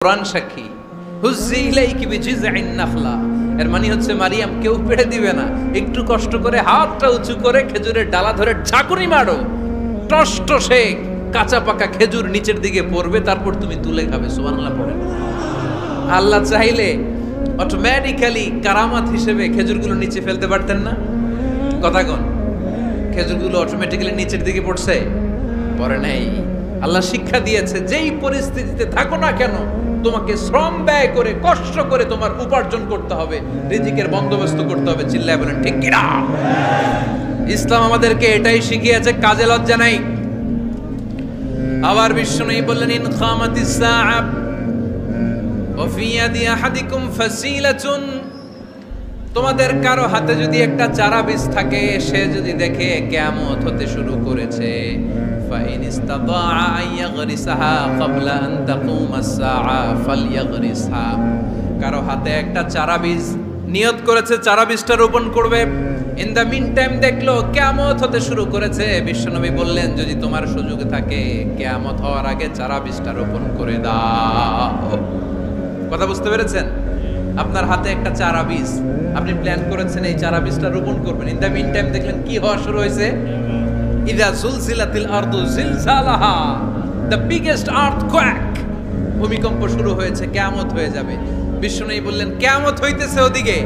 কোরআন সাক্ষী হুজ্জি ইলাইকি বিজিযইন নাখলা, এর মানে হচ্ছে মারিয়াম কেউ পেড়ে দিবে না, একটু কষ্ট করে হাতটা উঁচু করে খেজুরের ডালা ধরে ঝাঁকুনি মারো, টষ্ট সে কাঁচা পাকা খেজুর নিচের দিকে পড়বে, তারপর তুমি তুলে খাবে। সুবহানাল্লাহ পড়ে। আল্লাহ চাইলে অটোমেটিক্যালি কারামাত হিসেবে খেজুরগুলো নিচে ফেলতে পারতেন না? কথা কোন? খেজুরগুলো অটোমেটিক্যালি নিচের দিকে পড়ছে? পড়ে নাই। আল্লাহ শিক্ষা দিয়েছে যেই পরিস্থিতিতে থাকো না কেন তোমাকে শ্রম ব্যয় করে কষ্ট করে তোমার উপার্জন করতে হবে, রিজিকের বন্দোবস্ত করতে হবে। চিল্লায় বলেন ঠিক কিনা? ইসলাম আমাদেরকে এটাই শিখিয়েছে, কাজে লজ্জা নাই। আবার বিশ্বনবী বললেন ইন খামাতিস সাআ ওয়া ফি ইয়াদি আহাদিকুম ফাসিলাতুন, তোমাদের কারো হাতে যদি একটা চারা বীজ থাকে, সে যদি দেখে কিয়ামত হতে শুরু করেছে, ফাইন ইসতাতাআ আইয়াগরিসাহা ক্বাবলা আন তাকুমাস সাআ ফালইয়াগরিসহা, কারো হাতে একটা চারা বীজ নিয়ত করেছে, চারা বীজটা রোপণ করবে, ইন দ্য মিন টাইম দেখলো কিয়ামত হতে শুরু করেছে, বিশ্বনবী বললেন যদি তোমার সুযোগ থাকে কিয়ামত হওয়ার আগে চারা বীজটা রোপণ করে দাও। কথা বুঝতে পেরেছেন? আপনার হাতে একটা চারা বীজ, আপনি প্ল্যান করেছেন এই চারা বীজটা রোপণ করবেন, ইন দ্য মিন টাইম দেখলেন কি হওয়া শুরু হয়েছে, ইযা জুলজিলাতিল আরদু জিলজালাহা, দ্য বিগেস্ট আর্থকোয়েক, ভূমিকম্প শুরু হয়েছে, কিয়ামত হয়ে যাবে। বিশ্বনবী বললেন কিয়ামত হইতেছে ওদিকে,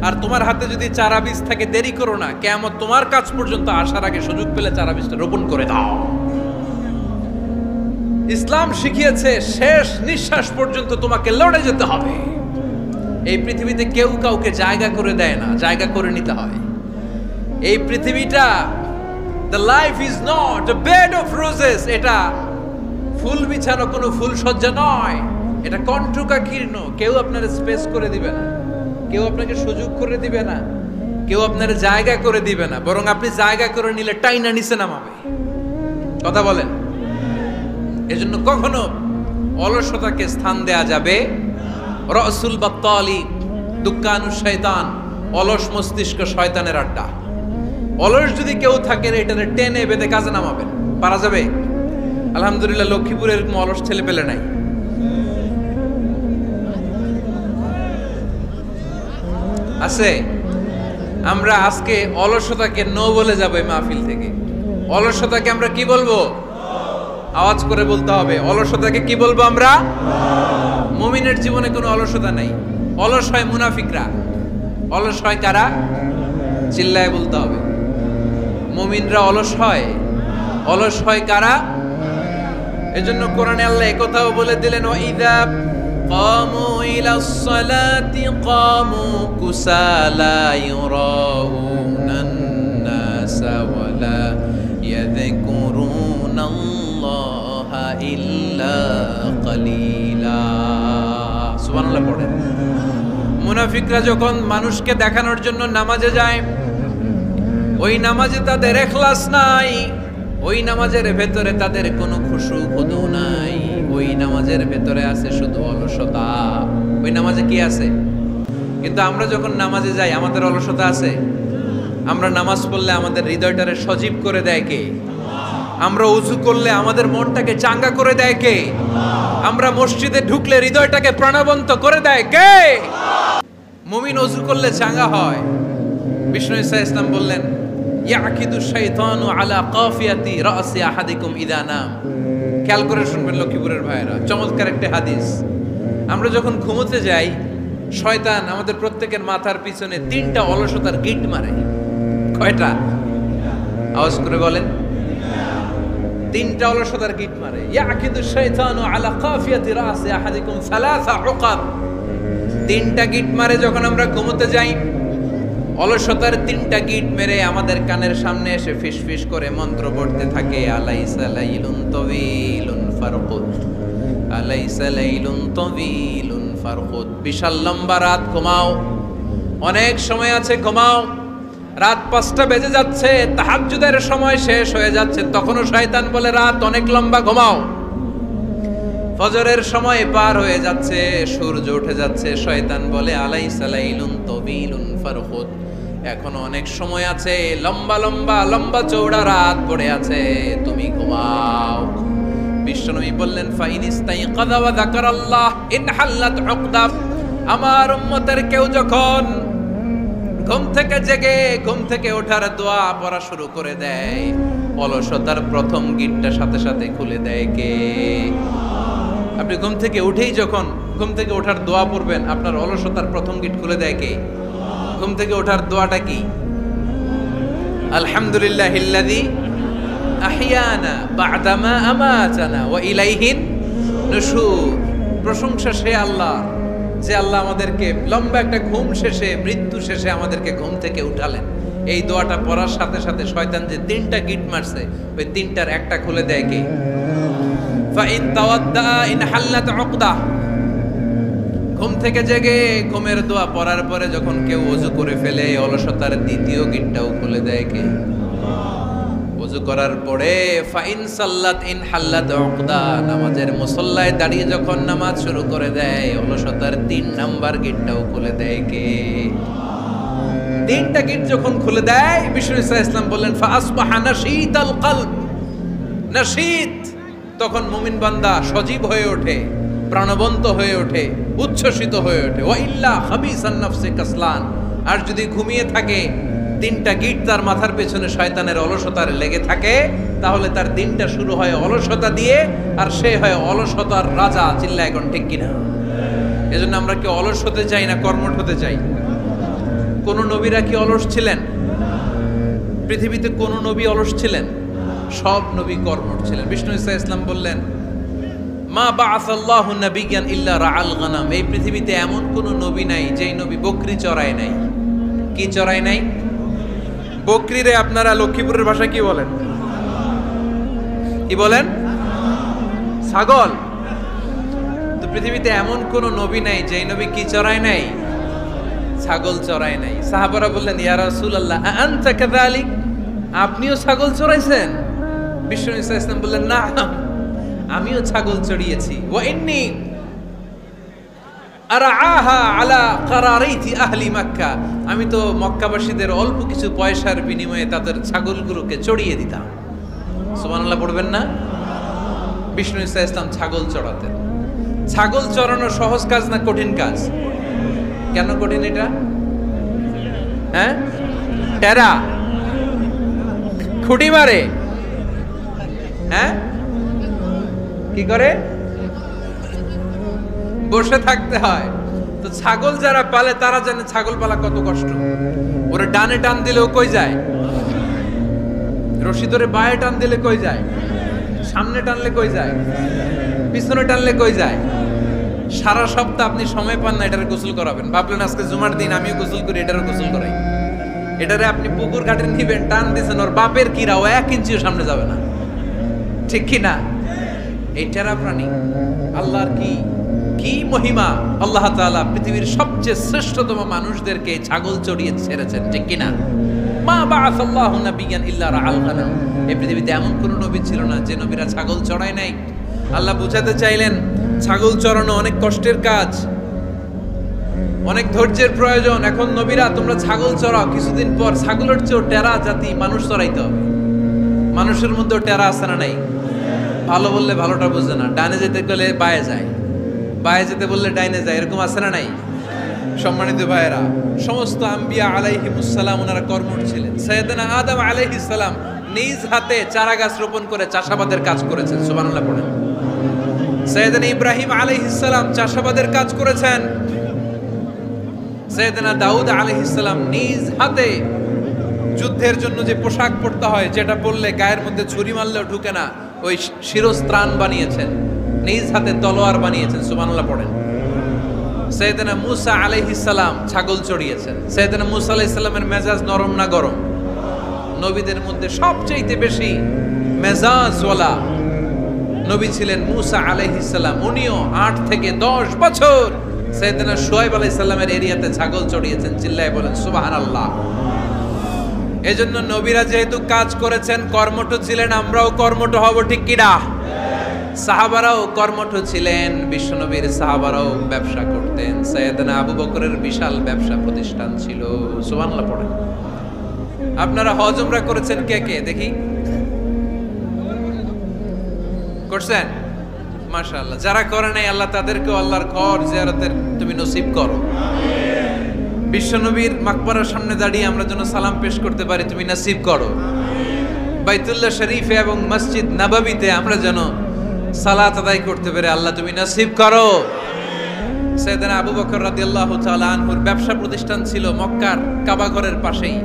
আর তোমার হাতে যদি চারা বীজ থাকে দেরি করো না, কিয়ামত তোমার কাছ পর্যন্ত আসার আগে সুযোগ পেলে চারা বীজটা রোপণ করে দাও। ইসলাম শিখিয়েছে শেষ নিঃশ্বাস পর্যন্ত তোমাকে লড়ে যেতে হবে। এই পৃথিবীতে কেউ কাউকে জায়গা করে দেয় না, জায়গা করে নিতে হয়। এই পৃথিবীটা the life is not a bed of roses, এটা ফুল বিছানো কোনো ফুল সজ্জা নয়, এটা কণ্টকাকীর্ণ। কেউ আপনার স্পেস করে দিবে না, কেউ আপনাকে সুযোগ করে দিবে না, কেউ আপনার জায়গা করে দিবে না, বরং আপনি জায়গা করে নিলে টাইনা নিচে নামাবে। কথা বলেন? এজন্য কখনো অলসতাকে স্থান দেয়া যাবে। রসুল বাত্তালি দুক্কানু শয়তান, অলস মস্তিষ্ক শয়তানের আড্ডা। অলস যদি কেউ থাকে এটারে টেনে বেঁধে কাজে নামাবেন, পারা যাবে? আলহামদুলিল্লাহ লক্ষ্মীপুরে এরকম অলস ছেলে পেলে নাই। আছে? আমরা আজকে অলসতাকে নো বলে যাবো এই মাহফিল থেকে। অলসতাকে আমরা কি বলবো? আওয়াজ করে বলতে হবে। অলসতাকে কি বলবো আমরা? মুমিনের জীবনে কোনো অলসতা নাই। অলস হয় মুনাফিকরা। অলস হয় কারা? চিল্লায় বলতে হবে। মুমিনরা অলস হয়। অলস হয় কারা? এজন্য কোরআনে আল্লাহ একথাও বলে দিলেন, ওয়াইদা কামু ইলাস সালাতি কামু কুসালা ইউরাউনান নাসা ওয়ালা ইয়াযকুরুনাল্লাহা ইল্লা কালিলা। সুবহানাল্লাহ পড়েন। মুনাফিকরা যখন মানুষকে দেখানোর জন্য নামাজে যায়, ওই নামাজে তাদের ইখলাস নাই, ওই নামাজের ভেতরে তাদের কোনো খুশু খুদু নাই, ওই নামাজের ভেতরে আছে শুধু অলসতা। ওই নামাজে কি আছে? কিন্তু আমরা যখন নামাজে যাই আমাদের অলসতা আছে? আমরা নামাজ পড়লে আমাদের হৃদয়টারে সজীব করে দেয় কে? আমরা ওযু করলে আমাদের মনটাকে চাঙ্গা করে দেয় কে? আমরা মসজিদে ঢুকলে হৃদয়টাকে প্রাণবন্ত করে দেয় কে? মুমিন ওযু করলে চাঙ্গা হয়। বিষ্ণু ঈসা ইসলাম বললেন, ইয়াকিদু শাইতানু আলা কাফিয়াতি রাসি আহাদিকুম ইদা নাম। খেয়াল করে শুনবেন লক্ষ্মীপুরের ভাইয়েরা, চমৎকার একটা হাদিস। আমরা যখন ঘুমোতে যাই, শয়তান আমাদের প্রত্যেকের মাথার পিছনে 3টা অলসতার গিট মারে। কয়টা? আওয়াজ করে বলেন। 3টা অলসতার গিট মারে। ইয়াকিদু শাইতানু আলা কাফিয়াতি রাসি আহাদিকুম সালাসা উকাব। 3টা গিট মারে যখন আমরা ঘুমোতে যাই। অলসতার 3টা গিট মেরে আমাদের কানের সামনে এসে ফিসফিস করে মন্ত্র পড়তে থাকে, আলাইসা লাইলুন তাওয়িলুন ফারকুদ, আলাইসা লাইলুন তাওয়িলুন ফারকুদ। বিশাল লম্বা রাত, ঘুমাও। অনেক সময় আছে, ঘুমাও। রাত 5টা বেজে যাচ্ছে, তাহাজ্জুদের সময় শেষ হয়ে যাচ্ছে, তখনও শয়তান বলে রাত অনেক লম্বা, ঘুমাও। ফজরের সময় পার হয়ে যাচ্ছে, সূর্য উঠে যাচ্ছে, শয়তান বলে আলাইসা লাইলুন তাওয়িলুন ফারকুদ, এখনো অনেক সময় আছে, লম্বা লম্বা লম্বা চৌড়া রাত পড়ে আছে, তুমি ঘুমাও। বিশ্বনবী বললেন ফাইনিস্তাইকাযা ওয়া যাকারাল্লাহ ইনহাল্লাত উকদা। আমার উম্মতের কেউ যখন ঘুম থেকে জেগে ঘুম থেকে ওঠার দোয়া পড়া শুরু করে দেয়, অলসতার প্রথম গিটটা সাথে সাথে খুলে দেয় কে? আপনি ঘুম থেকে উঠেই যখন ঘুম থেকে ওঠার দোয়া পড়বেন, আপনার অলসতার প্রথম গিট খুলে দেয় কে? ঘুম থেকে ওঠার দোয়াটা কি? আলহামদুলিল্লাহিল্লাযী আহইয়ানা বা'দামা আমাতানা ওয়া ইলাইহিন নুশুর। প্রশংসা সে আল্লাহ, যে আল্লাহ আমাদেরকে লম্বা একটা ঘুম শেষে, মৃত্যু শেষে আমাদেরকে ঘুম থেকে উঠালেন। এই দোয়াটা পড়ার সাথে সাথে শয়তান যে 3টা গিট মারছে, ওই 3টার একটা খুলে দেয় কে? ফাইন তাওয়াদ্দা ইনহাল্লাত উকদা। ঘুম থেকে জেগে ঘুমের দোয়া পড়ার পরে যখন কেউ ওযু করে ফেলে, অলসতার দ্বিতীয় গিটটাও খুলে দেয় কে? ওযু করার পরে ফাইন সাল্লাত ইনহাল্লাত উকদা। নামাজের মুসল্লায় দাঁড়িয়ে যখন নামাজ শুরু করে দেয়, অলসতার 3 নাম্বার গিটটাও খুলে দেয় কে? 3টা গিট যখন খুলে দেয়, বিষ্ণু ইসলাম বললেন ফাসবাহা নাশীতাল কলব। নাশীত, তখন মুমিন বান্দা সজীব হয়ে ওঠে, প্রাণবন্ত হয়ে ওঠে, উচ্ছ্বসিত হয়ে ওঠে। ওয়া ইল্লা খাবিসান নাফসি কাসলান। আর যদি ঘুমিয়ে থাকে, 3টা গিট তার মাথার পেছনে শয়তানের অলসতার লেগে থাকে, তাহলে তার দিনটা শুরু হয় অলসতা দিয়ে, আর সে হয় অলসতার রাজা। চিল্লায় এখন ঠিক কিনা? এজন্য আমরা কি অলস হতে চাই না কর্মঠ হতে চাই? কোন নবীরা কি অলস ছিলেন? পৃথিবীতে কোন নবী অলস ছিলেন? সব নবী কর্মঠ ছিলেন। বিষ্ণু ইসলাম বললেন মা বাআসাল্লাহু নাবিয়্যান ইল্লা রাআল গানাম। এই পৃথিবীতে এমন কোন নবী নাই যেই নবী বকরি চড়ায় নাই। কি চড়ায় নাই? বকরিরে আপনারা লক্ষ্মীপুরের ভাষায় কি বলেন? কি বলেন? ছাগল। তো পৃথিবীতে এমন কোন নবী নাই যেই নবী কি চড়ায় নাই? ছাগল চড়ায় নাই। সাহাবারা বললেন ইয়া রাসূলুল্লাহ আনতা কাযালিক? আপনিও ছাগল চড়াইছেন? বিষ্ণু ইসলাম বললেন না, আমিও ছাগল চড়িয়েছি। ওয়া ইন্নী আরআহা আলা কারারিতি আহলি মক্কা। আমি তো মক্কাবাসীদের অল্প কিছু পয়সার বিনিময়ে তাদের ছাগলগুলোকে চড়িয়ে দিতাম। সুবহানাল্লাহ পড়বেন না? বিষ্ণু ইসলাম ছাগল চড়াতেন। ছাগল চড়ানো সহজ কাজ না কঠিন কাজ? কেন কঠিন এটা? হ্যাঁ, টেরা খুঁটি মারে। হ্যাঁ, কি করে? বসে থাকতে হয়। তো ছাগল যারা পালে তারা জানে ছাগল পালা কত কষ্ট। ওরে ডানে টান দিলেও কই যায়, রশি ধরে বায়ে টান দিলে কই যায়, সামনে টানলে কই যায়, পিছনে টানলে কই যায়। সারা সপ্তাহ আপনি সময় পান না এটার গোসল করাবেন। ভাবলেন আজকে জুমার দিন আমিও গোসল করি, এটারও গোসল করাই। এটারে আপনি পুকুর ঘাটে নিবেন, টান দিয়েছেন, ওর বাপের কিরা ও 1 ইঞ্চিও সামনে যাবে না। ঠিক কি না? এই টেরা প্রাণী আল্লাহর কি কি মহিমা! আল্লাহ তাআলা পৃথিবীর সবচেয়ে শ্রেষ্ঠতম মানুষদেরকে ছাগল চড়িয়ে ছেড়েছেন। ঠিক কি না? মা বাআসাল্লাহু নাবিয়্যান ইল্লা রাআল গানাম। এই পৃথিবীতে এমন কোন নবী ছিল না যে নবীরা ছাগল চড়ায় নাই। আল্লাহ বুঝাতে চাইলেন ছাগল চড়ানো অনেক কষ্টের কাজ, অনেক ধৈর্যের প্রয়োজন। এখন নবীরা তোমরা ছাগল চড়াও, কিছুদিন পর ছাগলের চেয়েও টেরা জাতি মানুষ চড়াইতে হবে। মানুষের মধ্যেও টেরা আছে না নাই? ভালো বললে ভালোটা বুঝে না, ডানে যেতে গেলে বায়ে যায়, বায়ে যেতে বললে ডাইনে যায়, এরকম আছে না নাই? সম্মানিত ভাইয়েরা, সমস্ত আম্বিয়া আলাইহিমুস সালাম ওনারা কর্মঠ ছিলেন। সাইয়েদনা আদম আলাইহিস সালাম নিজ হাতে চারা গাছ রোপণ করে চাষাবাদের কাজ করেছেন। সুবহানাল্লাহ পড়েন। সাইয়েদনা ইব্রাহিম আলাইহিস সালাম চাষাবাদের কাজ করেছেন। সাইয়েদনা দাউদ আলাইহিস সালাম নিজ হাতে যুদ্ধের জন্য যে পোশাক পরতে হয়, যেটা পরলে গায়ের মধ্যে ছুরি মারলেও ঢুকে না, ওই শিরস্ত্রাণ বানিয়েছেন, নিজ হাতে তলোয়ার বানিয়েছেন। সুবহানাল্লাহ পড়েন। সাইয়েদনা মূসা আলাইহিস সালাম ছাগল চড়িয়েছেন। সাইয়েদনা মূসা আলাইহিস সালামের মেজাজ নরম না গরম? নবীদের মধ্যে সবচেয়ে বেশি মেজাজওয়ালা নবী ছিলেন মূসা আলাইহিস সালাম। উনিও 8 থেকে 10 বছর সাইয়েদনা শুআয়ব আলাইহিস সালামের এরিয়াতে ছাগল চড়িয়েছেন। চিল্লায় বলেন সুবহানাল্লাহ। এজন্য নবীরা যেহেতু কাজ করেছেন, কর্মঠ ছিলেন, আমরাও কর্মঠ হব। ঠিক কিনা? সাহাবারাও কর্মঠ ছিলেন। বিশ্বনবীর সাহাবারাও ব্যবসা করতেন। সাইয়েদনা আবু বকরের বিশাল ব্যবসা প্রতিষ্ঠান ছিল। সুবহানাল্লাহ পড়েন। আপনারা হজ উমরা করেছেন কে কে দেখি? করছেন? মাশাআল্লাহ, যারা করে নাই আল্লাহ তাদেরকেও আল্লাহর ঘর জিয়ারতের তুমি নসিব করো। বিশ্বনবীর মাকবারার সামনে দাঁড়িয়ে আমরা যেন সালাম পেশ করতে পারি, তুমি নসিব করো। বাইতুল্লাহ শরীফে এবং মসজিদ নববীতে আমরা যেন সালাত আদায় করতে পারি, আল্লাহ তুমি নসিব করো। সাইয়েদনা আবু বকর রাদিয়াল্লাহু তাআলা আনহুর ব্যবসা প্রতিষ্ঠান ছিল মক্কার কাবা ঘরের পাশেই।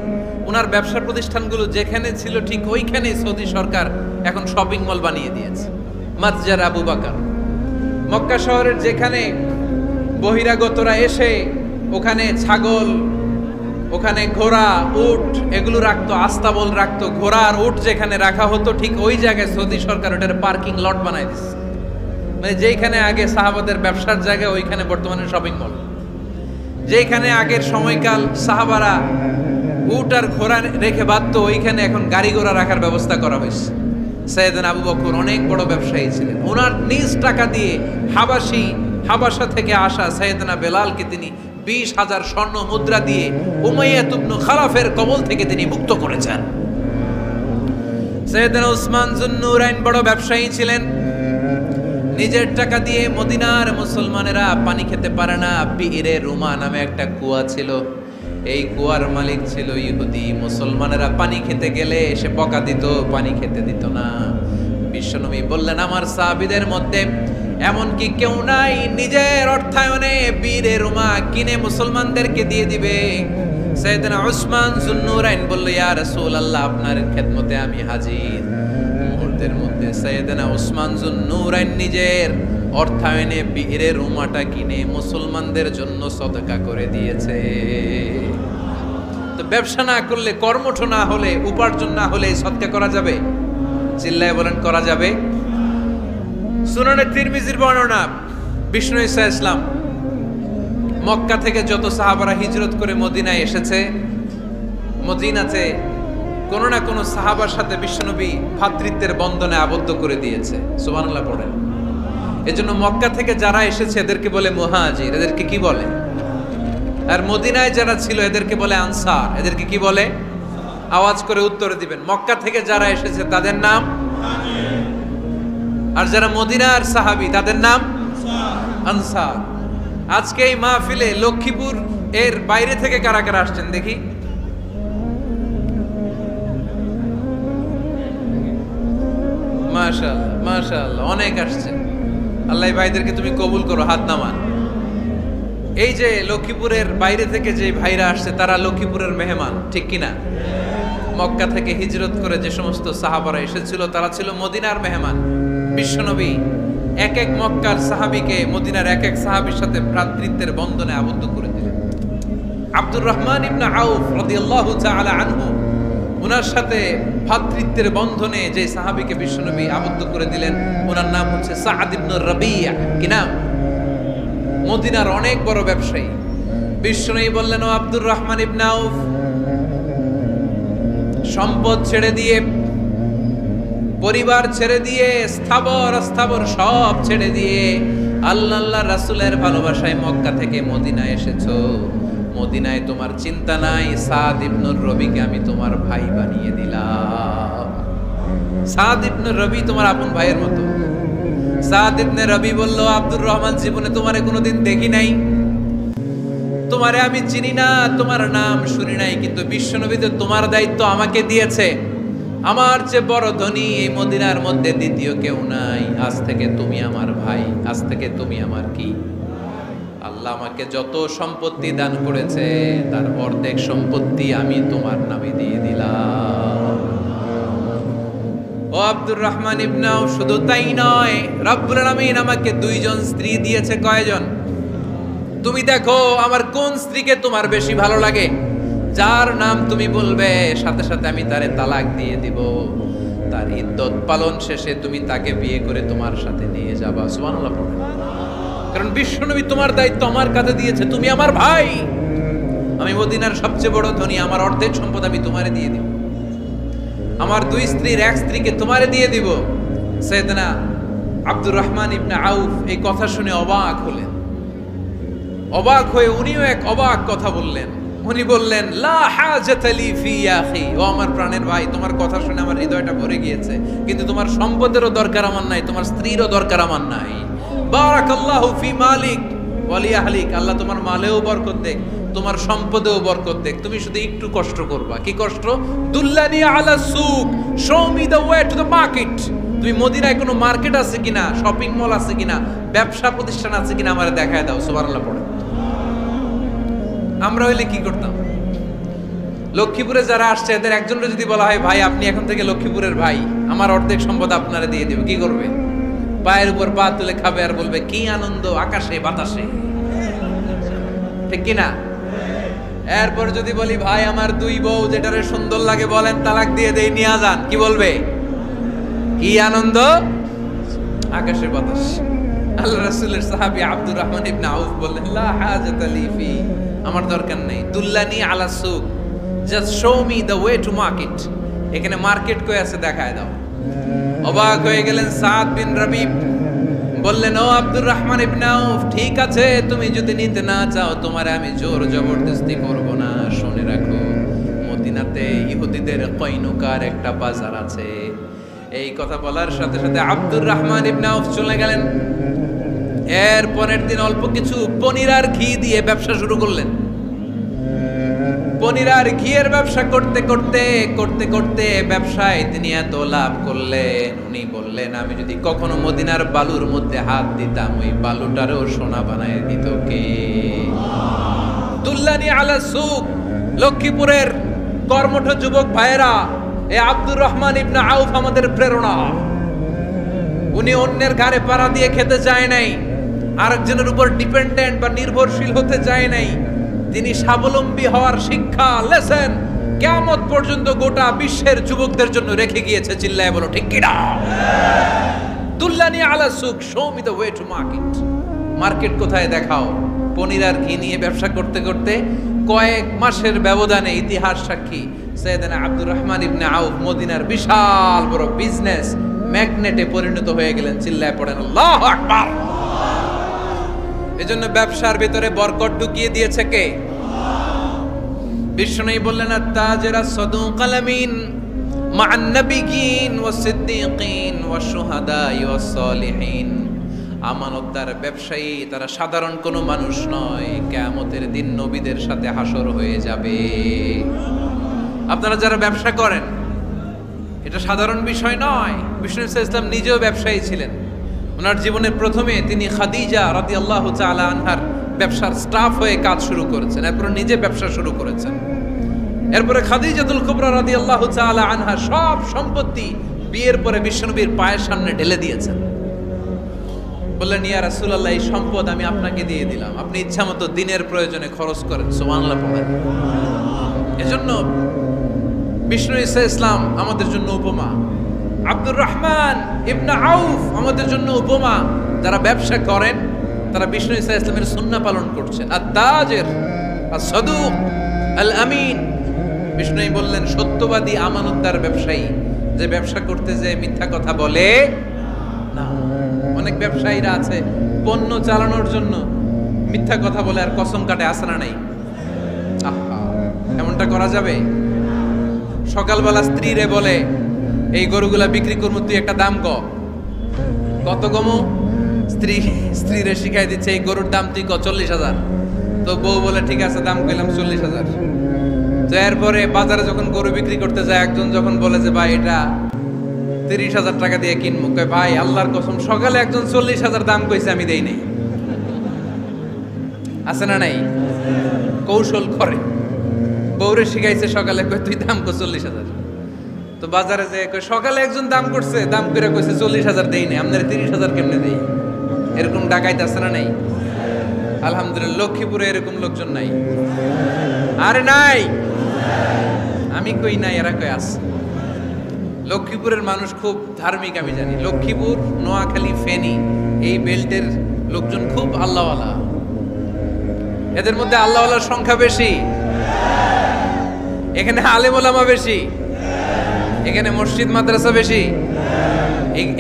ওনার ব্যবসা প্রতিষ্ঠানগুলো যেখানে ছিল ঠিক ওইখানেই সৌদি সরকার এখন শপিং মল বানিয়ে দিয়েছে, মাতজার আবু বকর। মক্কা শহরের যেখানে বহিরাগতরা এসে ওখানে ছাগল, ওখানে ঘোড়া, উট এগুলো রাখতো, আস্তাবল রাখতো, ঘোড়া আর উট যেখানে রাখা হতো ঠিক ওই জায়গায় সৌদি সরকার ওটার পার্কিং লট বানাই দিচ্ছে। মানে যেখানে আগে সাহাবাদের ব্যবসার জায়গা ওইখানে বর্তমানে শপিং মল। যেখানে আগের সময়কাল সাহাবারা উট আর ঘোড়া রেখে বাঁধতো ওইখানে এখন গাড়ি ঘোড়া রাখার ব্যবস্থা করা হয়েছে। সাইয়েদনা আবু বকর অনেক বড় ব্যবসায়ী ছিলেন। ওনার নিজ টাকা দিয়ে হাবাসা থেকে আসা সাইয়েদনা বেলালকে তিনি 20,000 স্বর্ণ মুদ্রা দিয়ে উমাইয়া ইবনে খালাফের কবল থেকে তিনি মুক্ত করেছেন। সাইয়েদনা উসমান যুন্নুরাইন বড় ব্যবসায়ী ছিলেন। নিজের টাকা দিয়ে মদিনার মুসলমানেরা পানি খেতে পারে না, বিইরে রুমা নামে একটা কুয়া ছিল, এই কুয়ার মালিক ছিল ইহুদি। মুসলমানেরা পানি খেতে গেলে এসে বকা দিত, পানি খেতে দিত না। বিশ্বনবী বললেন, আমার সাহাবীদের মধ্যে এমন কি কেউ নাই নিজের অর্থায়নে বীরে রুমা কিনে মুসলমানদেরকে দিয়ে দিবে? সাইয়েদনা উসমান যুন্নুরাইন বলল, ইয়া রাসূলুল্লাহ, আপনার খেদমতে আমি হাজির। মুহূর্তের মধ্যে সাইয়েদনা উসমান যুন্নুরাইন নিজের অর্থায়নে বীরে রুমাটা কিনে মুসলমানদের জন্য সদকা করে দিয়েছে। তো ব্যবসা না করলে, কর্মঠ না হলে, উপার্জন না হলে সদকা করা যাবে? চিল্লায় বলেন, করা যাবে? সুনানে তিরমিজির বর্ণনা, বিষ্ণু ঈসা ইসলাম মক্কা থেকে যত সাহাবারা হিজরত করে মদিনায় এসেছে, মদিনাতে কোনো না কোনো সাহাবার সাথে বিশ্বনবী ভ্রাতৃত্বের বন্ধনে আবদ্ধ করে দিয়েছে। সুবহানাল্লাহ পড়েন। এজন্য মক্কা থেকে যারা এসেছে এদেরকে বলে মুহাজির। এদেরকে কি বলে? আর মদিনায় যারা ছিল এদেরকে বলে আনসার। এদেরকে কি বলে? আওয়াজ করে উত্তর দিবেন। মক্কা থেকে যারা এসেছে তাদের নাম, আর যারা মদিনার সাহাবী তাদের নাম আনসার। আজকে এই মাহফিলে লক্ষ্মীপুর এর বাইরে থেকে কারা কারা আসছেন দেখি? মাশাআল্লাহ, মাশাআল্লাহ, অনেক আসছেন। আল্লাহ ভাইদেরকে তুমি কবুল করো, হাত নামান। এই যে লক্ষ্মীপুরের বাইরে থেকে যে ভাইরা আসছে তারা লক্ষ্মীপুরের মেহমান, ঠিক কিনা? মক্কা থেকে হিজরত করে যে সমস্ত সাহাবারা এসেছিল তারা ছিল মদিনার মেহমান। বিশ্বনবী এক এক মক্কার সাহাবীকে মদিনার এক এক সাহাবীর সাথে ভ্রাতৃত্বের বন্ধনে আবদ্ধ করে দিলেন। আব্দুর রহমান ইবনে আউফ রাদিয়াল্লাহু তাআলা আনহু, ওনার সাথে ভ্রাতৃত্বের বন্ধনে যে সাহাবীকে বিশ্বনবী আবদ্ধ করে দিলেন ওনার নাম হচ্ছে সাআদ ইবনে রাবিয়া। কি নাম? মদিনার অনেক বড় ব্যবসায়ী। বিশ্বনবী বললেন, ও আব্দুর রহমান ইবনে আউফ, সম্পদ ছেড়ে দিয়ে, পরিবার ছেড়ে দিয়ে, স্থাবর অস্থাবর সব ছেড়ে দিয়ে আল্লাহ রাসূলের ভালোবাসায় মক্কা থেকে মদিনায় এসেছো। মদিনায় তোমার চিন্তা নাই, সাদ ইবনে রবিকে আমি তোমার ভাই বানিয়ে দিলাম। সাদ ইবনে রবি তোমার আপন ভাইয়ের মতো। সাদ ইবনে রবি বলল, আব্দুর রহমান, জীবনে তোমারে কোনোদিন দেখি নাই, তোমারে আমি চিনি না, তোমার নাম শুনি নাই, কিন্তু বিশ্বনবী তো তোমার দায়িত্ব আমাকে দিয়েছে। আমার যে বড় ধনী এই মদিনার মধ্যে দ্বিতীয় কেউ নাই। আজ থেকে তুমি আমার ভাই, আজ থেকে তুমি আমার কি? আল্লাহ আমাকে যত সম্পত্তি দান করেছে তার অর্ধেক সম্পত্তি আমি তোমার নামে দিয়ে দিলাম। ও আব্দুর রহমান ইবনে আউফ, শুধু তাই নয়, রব্বুল আলামিন আমাকে 2 জন স্ত্রী দিয়েছে। কয়জন? তুমি দেখো আমার কোন স্ত্রীকে তোমার বেশি ভালো লাগে, যার নাম তুমি বলবে সাথে সাথে আমি তারে তালাক দিয়ে দিব। তার ইদ্দত পালন শেষে তুমি তাকে বিয়ে করে তোমার সাথে নিয়ে যাবা। সুবহানাল্লাহ। কারণ বিশ্বনবী তোমার দায়িত্ব আমার কাছে দিয়েছে, তুমি আমার ভাই, আমি মদিনার সবচেয়ে বড় ধনী, আমার অর্ধেক সম্পদ আমি তোমারে দিয়ে দিব। আমার 2 স্ত্রীর 1 স্ত্রীকে তোমারে দিয়ে দিব। সাইয়েদনা আব্দুর রহমান ইবনে আউফ এই কথা শুনে অবাক হলেন। অবাক হয়ে উনিও এক অবাক কথা বললেন। উনি বললেন লা হাজাতা লি ফি ইয়া আখি, ও আমার প্রাণের ভাই, তোমার কথা শুনে আমার হৃদয়টা ভরে গিয়েছে, কিন্তু তোমার সম্পদেরও দরকার আমার নাই, তোমার স্ত্রীরও দরকার আমার নাই। বারাকাল্লাহু ফি মালিক ওয়া লি আহলিক, আল্লাহ তোমার মালেও বরকত দেখ, তোমার সম্পদেও বরকত দেখ, তুমি শুধু একটু কষ্ট করবা। কি কষ্ট? দুল্লানি আলা সুক, show me the way to the market. তুমি মদিনায় কোনো মার্কেট আছে কিনা, শপিং মল আছে কিনা, ব্যবসা প্রতিষ্ঠান আছে কিনা আমারে দেখায় দাও। সুবহানাল্লাহ পড়ে। আমরা হইলে কি করতাম? লক্ষ্মীপুরে যারা আসছে এদের একজনের যদি বলা হয় ভাই আপনি এখন থেকে লক্ষ্মীপুরের ভাই, আমার অর্ধেক সম্পদ আপনারে দিয়ে দেব, কি করবে? পায়ের উপর পা তুলে খাবে আর বলবে কি আনন্দ আকাশে বাতাসে, ঠিক কিনা? এরপর যদি বলি ভাই আমার দুই বউ যেটারে সুন্দর লাগে বলেন তালাক দিয়ে দেই, নিয়ে যান, কি বলবে? কি আনন্দ আকাশের বাতাস। আল্লাহ রাসূলের সাহাবী আব্দুর রহমান ইবনে আউফ বললেন লা হাজাতা লি ফি, আমার দরকার নেই। দুল্লানি আলা সুক, just show me the way to market. এখানে মার্কেট কই আছে দেখায় দাও। অবাক হয়ে গেলেন সাদ বিন রবিব, বললেন ও আব্দুর রহমান ইবনে আউফ, ঠিক আছে তুমি যদি নিতে না চাও তোমারে আমি জোর জবরদস্তি করব না। শুনে রাখো মদিনাতে ইহুদিদের কয়নুকার একটা বাজার আছে। এই কথা বলার সাথে সাথে আব্দুর রহমান ইবনে আউফ চলে গেলেন। এর পরের দিন অল্প কিছু পনির আর ঘি দিয়ে ব্যবসা শুরু করলেন। পনির আর ঘিয়ের ব্যবসা করতে করতে করতে করতে ব্যবসায় তিনি এত লাভ করলেন, উনি বললেন আমি যদি কখনো মদিনার বালুর মধ্যে হাত দিতাম ওই বালুটারও সোনা বানায় দিত কে? দুল্লানি আলা সুক। লক্ষ্মীপুরের কর্মঠ যুবক ভাইয়েরা, এ আব্দুর রহমান ইবনে আউফ আমাদের প্রেরণা। উনি অন্যের ঘাড়ে পাড়া দিয়ে খেতে চায় নাই, আরেকজনের উপর ডিপেন্ডেন্ট বা নির্ভরশীল হতে চায় নাই। তিনি স্বাবলম্বী হওয়ার শিক্ষা লেসেন কিয়ামত পর্যন্ত গোটা বিশ্বের যুবকদের জন্য রেখে গিয়েছে। চিল্লায় বলো ঠিক কিনা? দুল্লানি আলা সুক, show me the way to market. Market কোথায় দেখাও। পনির আর ঘি নিয়ে ব্যবসা করতে করতে কয়েক মাসের ব্যবধানে ইতিহাস সাক্ষী সাইয়েদনা আব্দুর রহমান ইবনে আউফ মদিনার বিশাল বড় বিজনেস ম্যাগনেটে পরিণত হয়ে গেলেন। চিল্লায় পড়েন আল্লাহু আকবার। এজন্য ব্যবসার ভিতরে বরকত ঢুকিয়ে দিয়েছে কে? বিষ্ণু বললেন আত-তাজিরা সাদুকাল আমিন মা'আন নাবিয়্যিন ওয়াস সিদ্দীকিন ওয়াশ শুহাদাই ওয়াস সালিহিন। আমানতদার ব্যবসায়ী তারা সাধারণ কোনো মানুষ নয়, কিয়ামতের দিন নবীদের সাথে হাসর হয়ে যাবে। আপনারা যারা ব্যবসা করেন এটা সাধারণ বিষয় নয়। বিষ্ণু ইসলাম নিজেও ব্যবসায়ী ছিলেন। ওনার জীবনের প্রথমে তিনি খাদিজা রাদিয়াল্লাহু তাআলা আনহার ব্যবসার স্টাফ হয়ে কাজ শুরু করেছেন, এরপর নিজে ব্যবসা শুরু করেছেন। এরপরে খাদিজাতুল কুবরা রাদিয়াল্লাহু তাআলা আনহা সব সম্পত্তি বিয়ের পরে বিশ্বনবীর পায়ের সামনে ঢেলে দিয়েছেন। বললেন ইয়া রাসূলুল্লাহ এই সম্পদ আমি আপনাকে দিয়ে দিলাম, আপনি ইচ্ছামতো দিনের প্রয়োজনে খরচ করেন। সুবহানাল্লাহ পড়েন। এজন্য বিষ্ণু ইসলাম আমাদের জন্য উপমা, আব্দুর রহমান ইবনে আউফ আমাদের জন্য উপমা। যারা ব্যবসা করেন তারা বিষ্ণু ইসলামের সুন্নাহ পালন করছেন। আত-তাজির আস-সাদুক আল আমিন। বিষ্ণু বললেন সত্যবাদী আমানতদার ব্যবসায়ী, যে ব্যবসা করতে যে মিথ্যা কথা বলে না। অনেক ব্যবসায়ীরা আছে পণ্য চালানোর জন্য মিথ্যা কথা বলে আর কসম কাটে, আছে না নাই? আহা, এমনটা করা যাবে? সকালবেলা স্ত্রীরে বলে এই গরুগুলা বিক্রি করবো, তুই একটা দাম কত কমো? স্ত্রীরে শিখাই দিচ্ছে এই গরুর দাম তুই 40,000। তো বউ বলে ঠিক আছে দাম কইলাম 40,000। তো এরপরে বাজারে যখন গরু বিক্রি করতে যায় একজন যখন বলে যে ভাই এটা 30,000 টাকা দিয়ে কিনবো, কয় ভাই আল্লাহর কসম সকালে একজন 40,000 দাম কইছে আমি দেই নাই। আছে না নাই? কৌশল করে। বউরে শিখাইছে সকালে, কয় তুই দাম কর 40,000। তো বাজারে যে সকালে একজন দাম করছে, দাম করে কইছে 40,000 দেই নাই, আপনার 30,000 কেমনে দেই? এরকম ডাকাইত আছে না নাই? আলহামদুলিল্লাহ লক্ষ্মীপুরে এরকম লোকজন নাই। আরে নাই, আমি কই নাই, এরা কই আছে। লক্ষ্মীপুরের মানুষ খুব ধার্মিক আমি জানি। লক্ষ্মীপুর, নোয়াখালী, ফেনী এই বেল্টের লোকজন খুব আল্লাহওয়ালা। এদের মধ্যে আল্লাহওয়ালার সংখ্যা বেশি, এখানে আলেম ওলামা বেশি, এখানে মসজিদ মাদ্রাসা বেশি।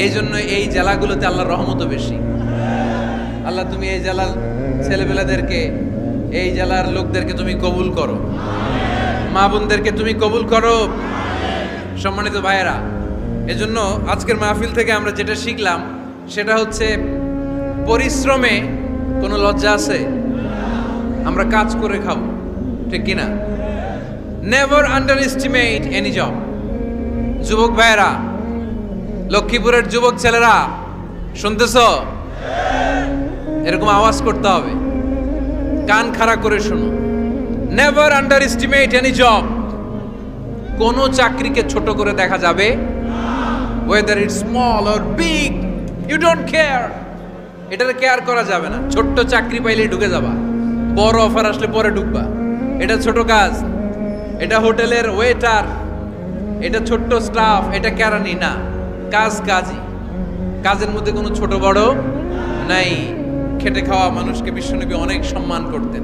এই জন্য এই জেলাগুলোতে আল্লাহর রহমতও বেশি। আল্লাহ তুমি এই জেলার ছেলেপেলাদেরকে এই জেলার লোকদেরকে তুমি কবুল করো, মা বোনদেরকে তুমি কবুল করো। সম্মানিত ভাইয়েরা, এজন্য আজকের মাহফিল থেকে আমরা যেটা শিখলাম সেটা হচ্ছে পরিশ্রমে কোনো লজ্জা আছে? আমরা কাজ করে খাবো, ঠিক কিনা? Never under estimate any job. যুবক ভাইয়েরা, লক্ষ্মীপুরের যুবক ছেলেরা শুনতেছ? এরকম আওয়াজ করতে হবে, কান খাড়া করে শুনো। Never under estimate any job. কোনো চাকরিকে ছোট করে দেখা যাবে, whether it's small or big, you don't care. এটার কেয়ার করা যাবে না। ছোট্ট চাকরি পাইলে ঢুকে যাবা, বড় অফার আসলে পরে ঢুকবা। এটা ছোট কাজ, এটা হোটেলের ওয়েটার, এটা ছোট্ট স্টাফ, এটা কেরানি না। কাজ কাজই, কাজের মধ্যে কোনো ছোট বড় নাই। খেটে খাওয়া মানুষকে বিশ্বনবী অনেক সম্মান করতেন।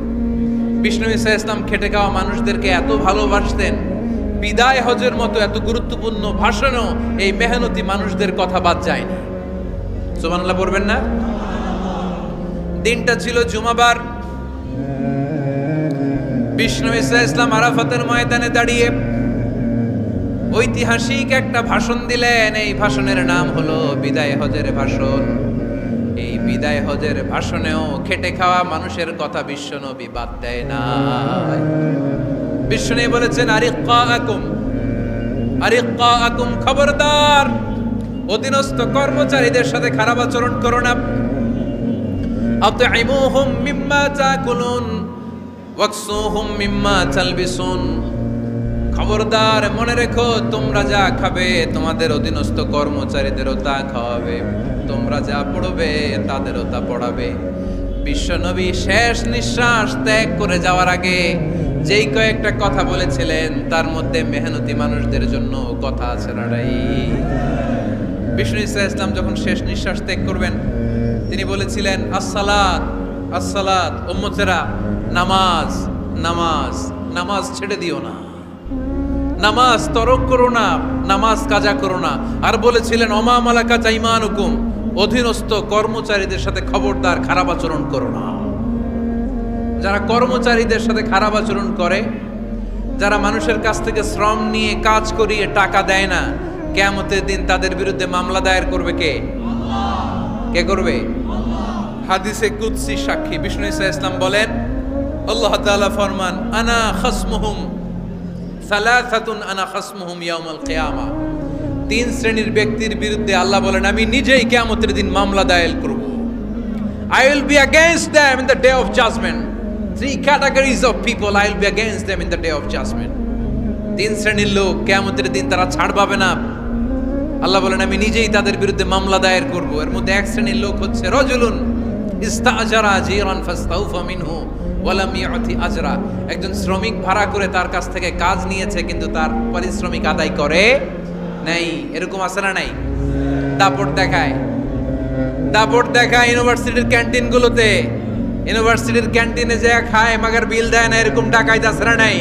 বিশ্বনবী সাল্লাল্লাহু আলাইহি ওয়াসাল্লাম খেটে খাওয়া মানুষদেরকে এত ভালোবাসতেন, বিদায় হজের মতো এত গুরুত্বপূর্ণ ভাষণও এই মেহনতি মানুষদের কথা বাদ যায়নি। সুবহানাল্লাহ পড়বেন না? দিনটা ছিল জুমাবার। বিশ্বনবী সাল্লাল্লাহু আলাইহি ওয়াসাল্লাম আরাফাতের ময়দানে দাঁড়িয়ে ঐতিহাসিক একটা ভাষণ দিলেন। এই ভাষণের নাম হলো বিদায় হজের ভাষণ। এই বিদায় হজের ভাষণেও খেটে খাওয়া মানুষের কথা বিশ্বনবী বাদ দেয় না। বিশ্বনবী বলেছেন, আরিক্কাকুম, খবরদার অধীনস্থ কর্মচারীদের সাথে খারাপ আচরণ করো না। আতঈমুহুম মিম্মা তাকুলুন ওয়াকসুহুম মিম্মা তালবিসুন। খবরদার মনে রেখো, তোমরা যা খাবে তোমাদের অধীনস্থ কর্মচারীদেরও তা খাওয়াবে, তোমরা যা পড়বে তাদেরও তা পড়াবে। বিশ্বনবী শেষ নিঃশ্বাস ত্যাগ করে যাওয়ার আগে যেই কয়েকটা কথা বলেছিলেন তার মধ্যে মেহনতি মানুষদের জন্য কথা আছে না নাই? বিষ্ণু ইসলাম যখন শেষ নিঃশ্বাস ত্যাগ করবেন তিনি বলেছিলেন, আসসালাত আসসালাত, উম্মতেরা নামাজ নামাজ নামাজ ছেড়ে দিও না, নামাজ তরক করো না, নামাজ কাজা করো না। আর বলেছিলেন, অমা মালাকাত আইমানুকুম, অধীনস্থ কর্মচারীদের সাথে খবরদার খারাপ আচরণ করো না। যারা কর্মচারীদের সাথে খারাপ আচরণ করে, যারা মানুষের কাছ থেকে শ্রম নিয়ে কাজ করিয়ে টাকা দেয় না, কিয়ামতের দিন তাদের বিরুদ্ধে মামলা দায়ের করবে কে? কে করবে? হাদিসে কুদসি সাক্ষী বিষ্ণু ইসলাম বলেন, আল্লাহ তাআলা ফরমান, আনা খাসমুহুম সালাসাতুন আনা খাসমুহুম ইয়াউমাল কিয়ামা। তিন শ্রেণীর ব্যক্তির বিরুদ্ধে আল্লাহ বলেন, আমি নিজেই কিয়ামতের দিন মামলা দায়ের করব। I will be against them in the day of judgment. Three categories of people, I will be against them in the day of judgment. তিন শ্রেণীর লোক কিয়ামতের দিন তারা ছাড় পাবে না। আল্লাহ বলেন, আমি নিজেই তাদের বিরুদ্ধে মামলা দায়ের করব। এর মধ্যে এক শ্রেণীর লোক হচ্ছে রাজুলুন ইস্তাআজারা জিরান ফাস্তাউফা মিনহু ওয়া লাম ইউতি আজরা। একজন শ্রমিক ভাড়া করে তার কাছ থেকে কাজ নিয়েছে কিন্তু তার পারিশ্রমিক আদায় করে নাই। এরকম আছে না নাই? দাপট দেখায়, দাপট দেখায় ইউনিভার্সিটির ক্যান্টিনগুলোতে। ইউনিভার্সিটির ক্যান্টিনে যে খায় মাগার বিল দেয় না, এরকম টাকায় আছে না নাই?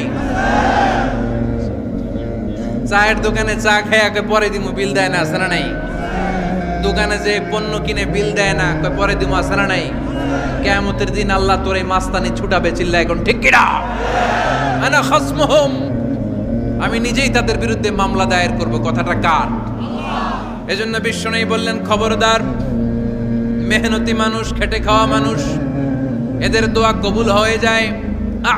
চায়ের দোকানে চা খায় পরে দিমু, বিল দেয় না, আছে না নাই? দোকানে যে পণ্য কিনে বিল দেয় না, পরে দিমু, আছে না নাই? কিয়ামতের দিন আল্লাহ তোর এই মাস্তানি ছুটাবে, চিল্লা এখন ঠিক কিনা? আনা খাসমুহুম, আমি নিজেই তাদের বিরুদ্ধে মামলা দায়ের করব। কথাটা কার? এজন্য বিশ্বনবী বললেন, খবরদার মেহনতি মানুষ, খেটে খাওয়া মানুষ, এদের দোয়া কবুল হয়ে যায়।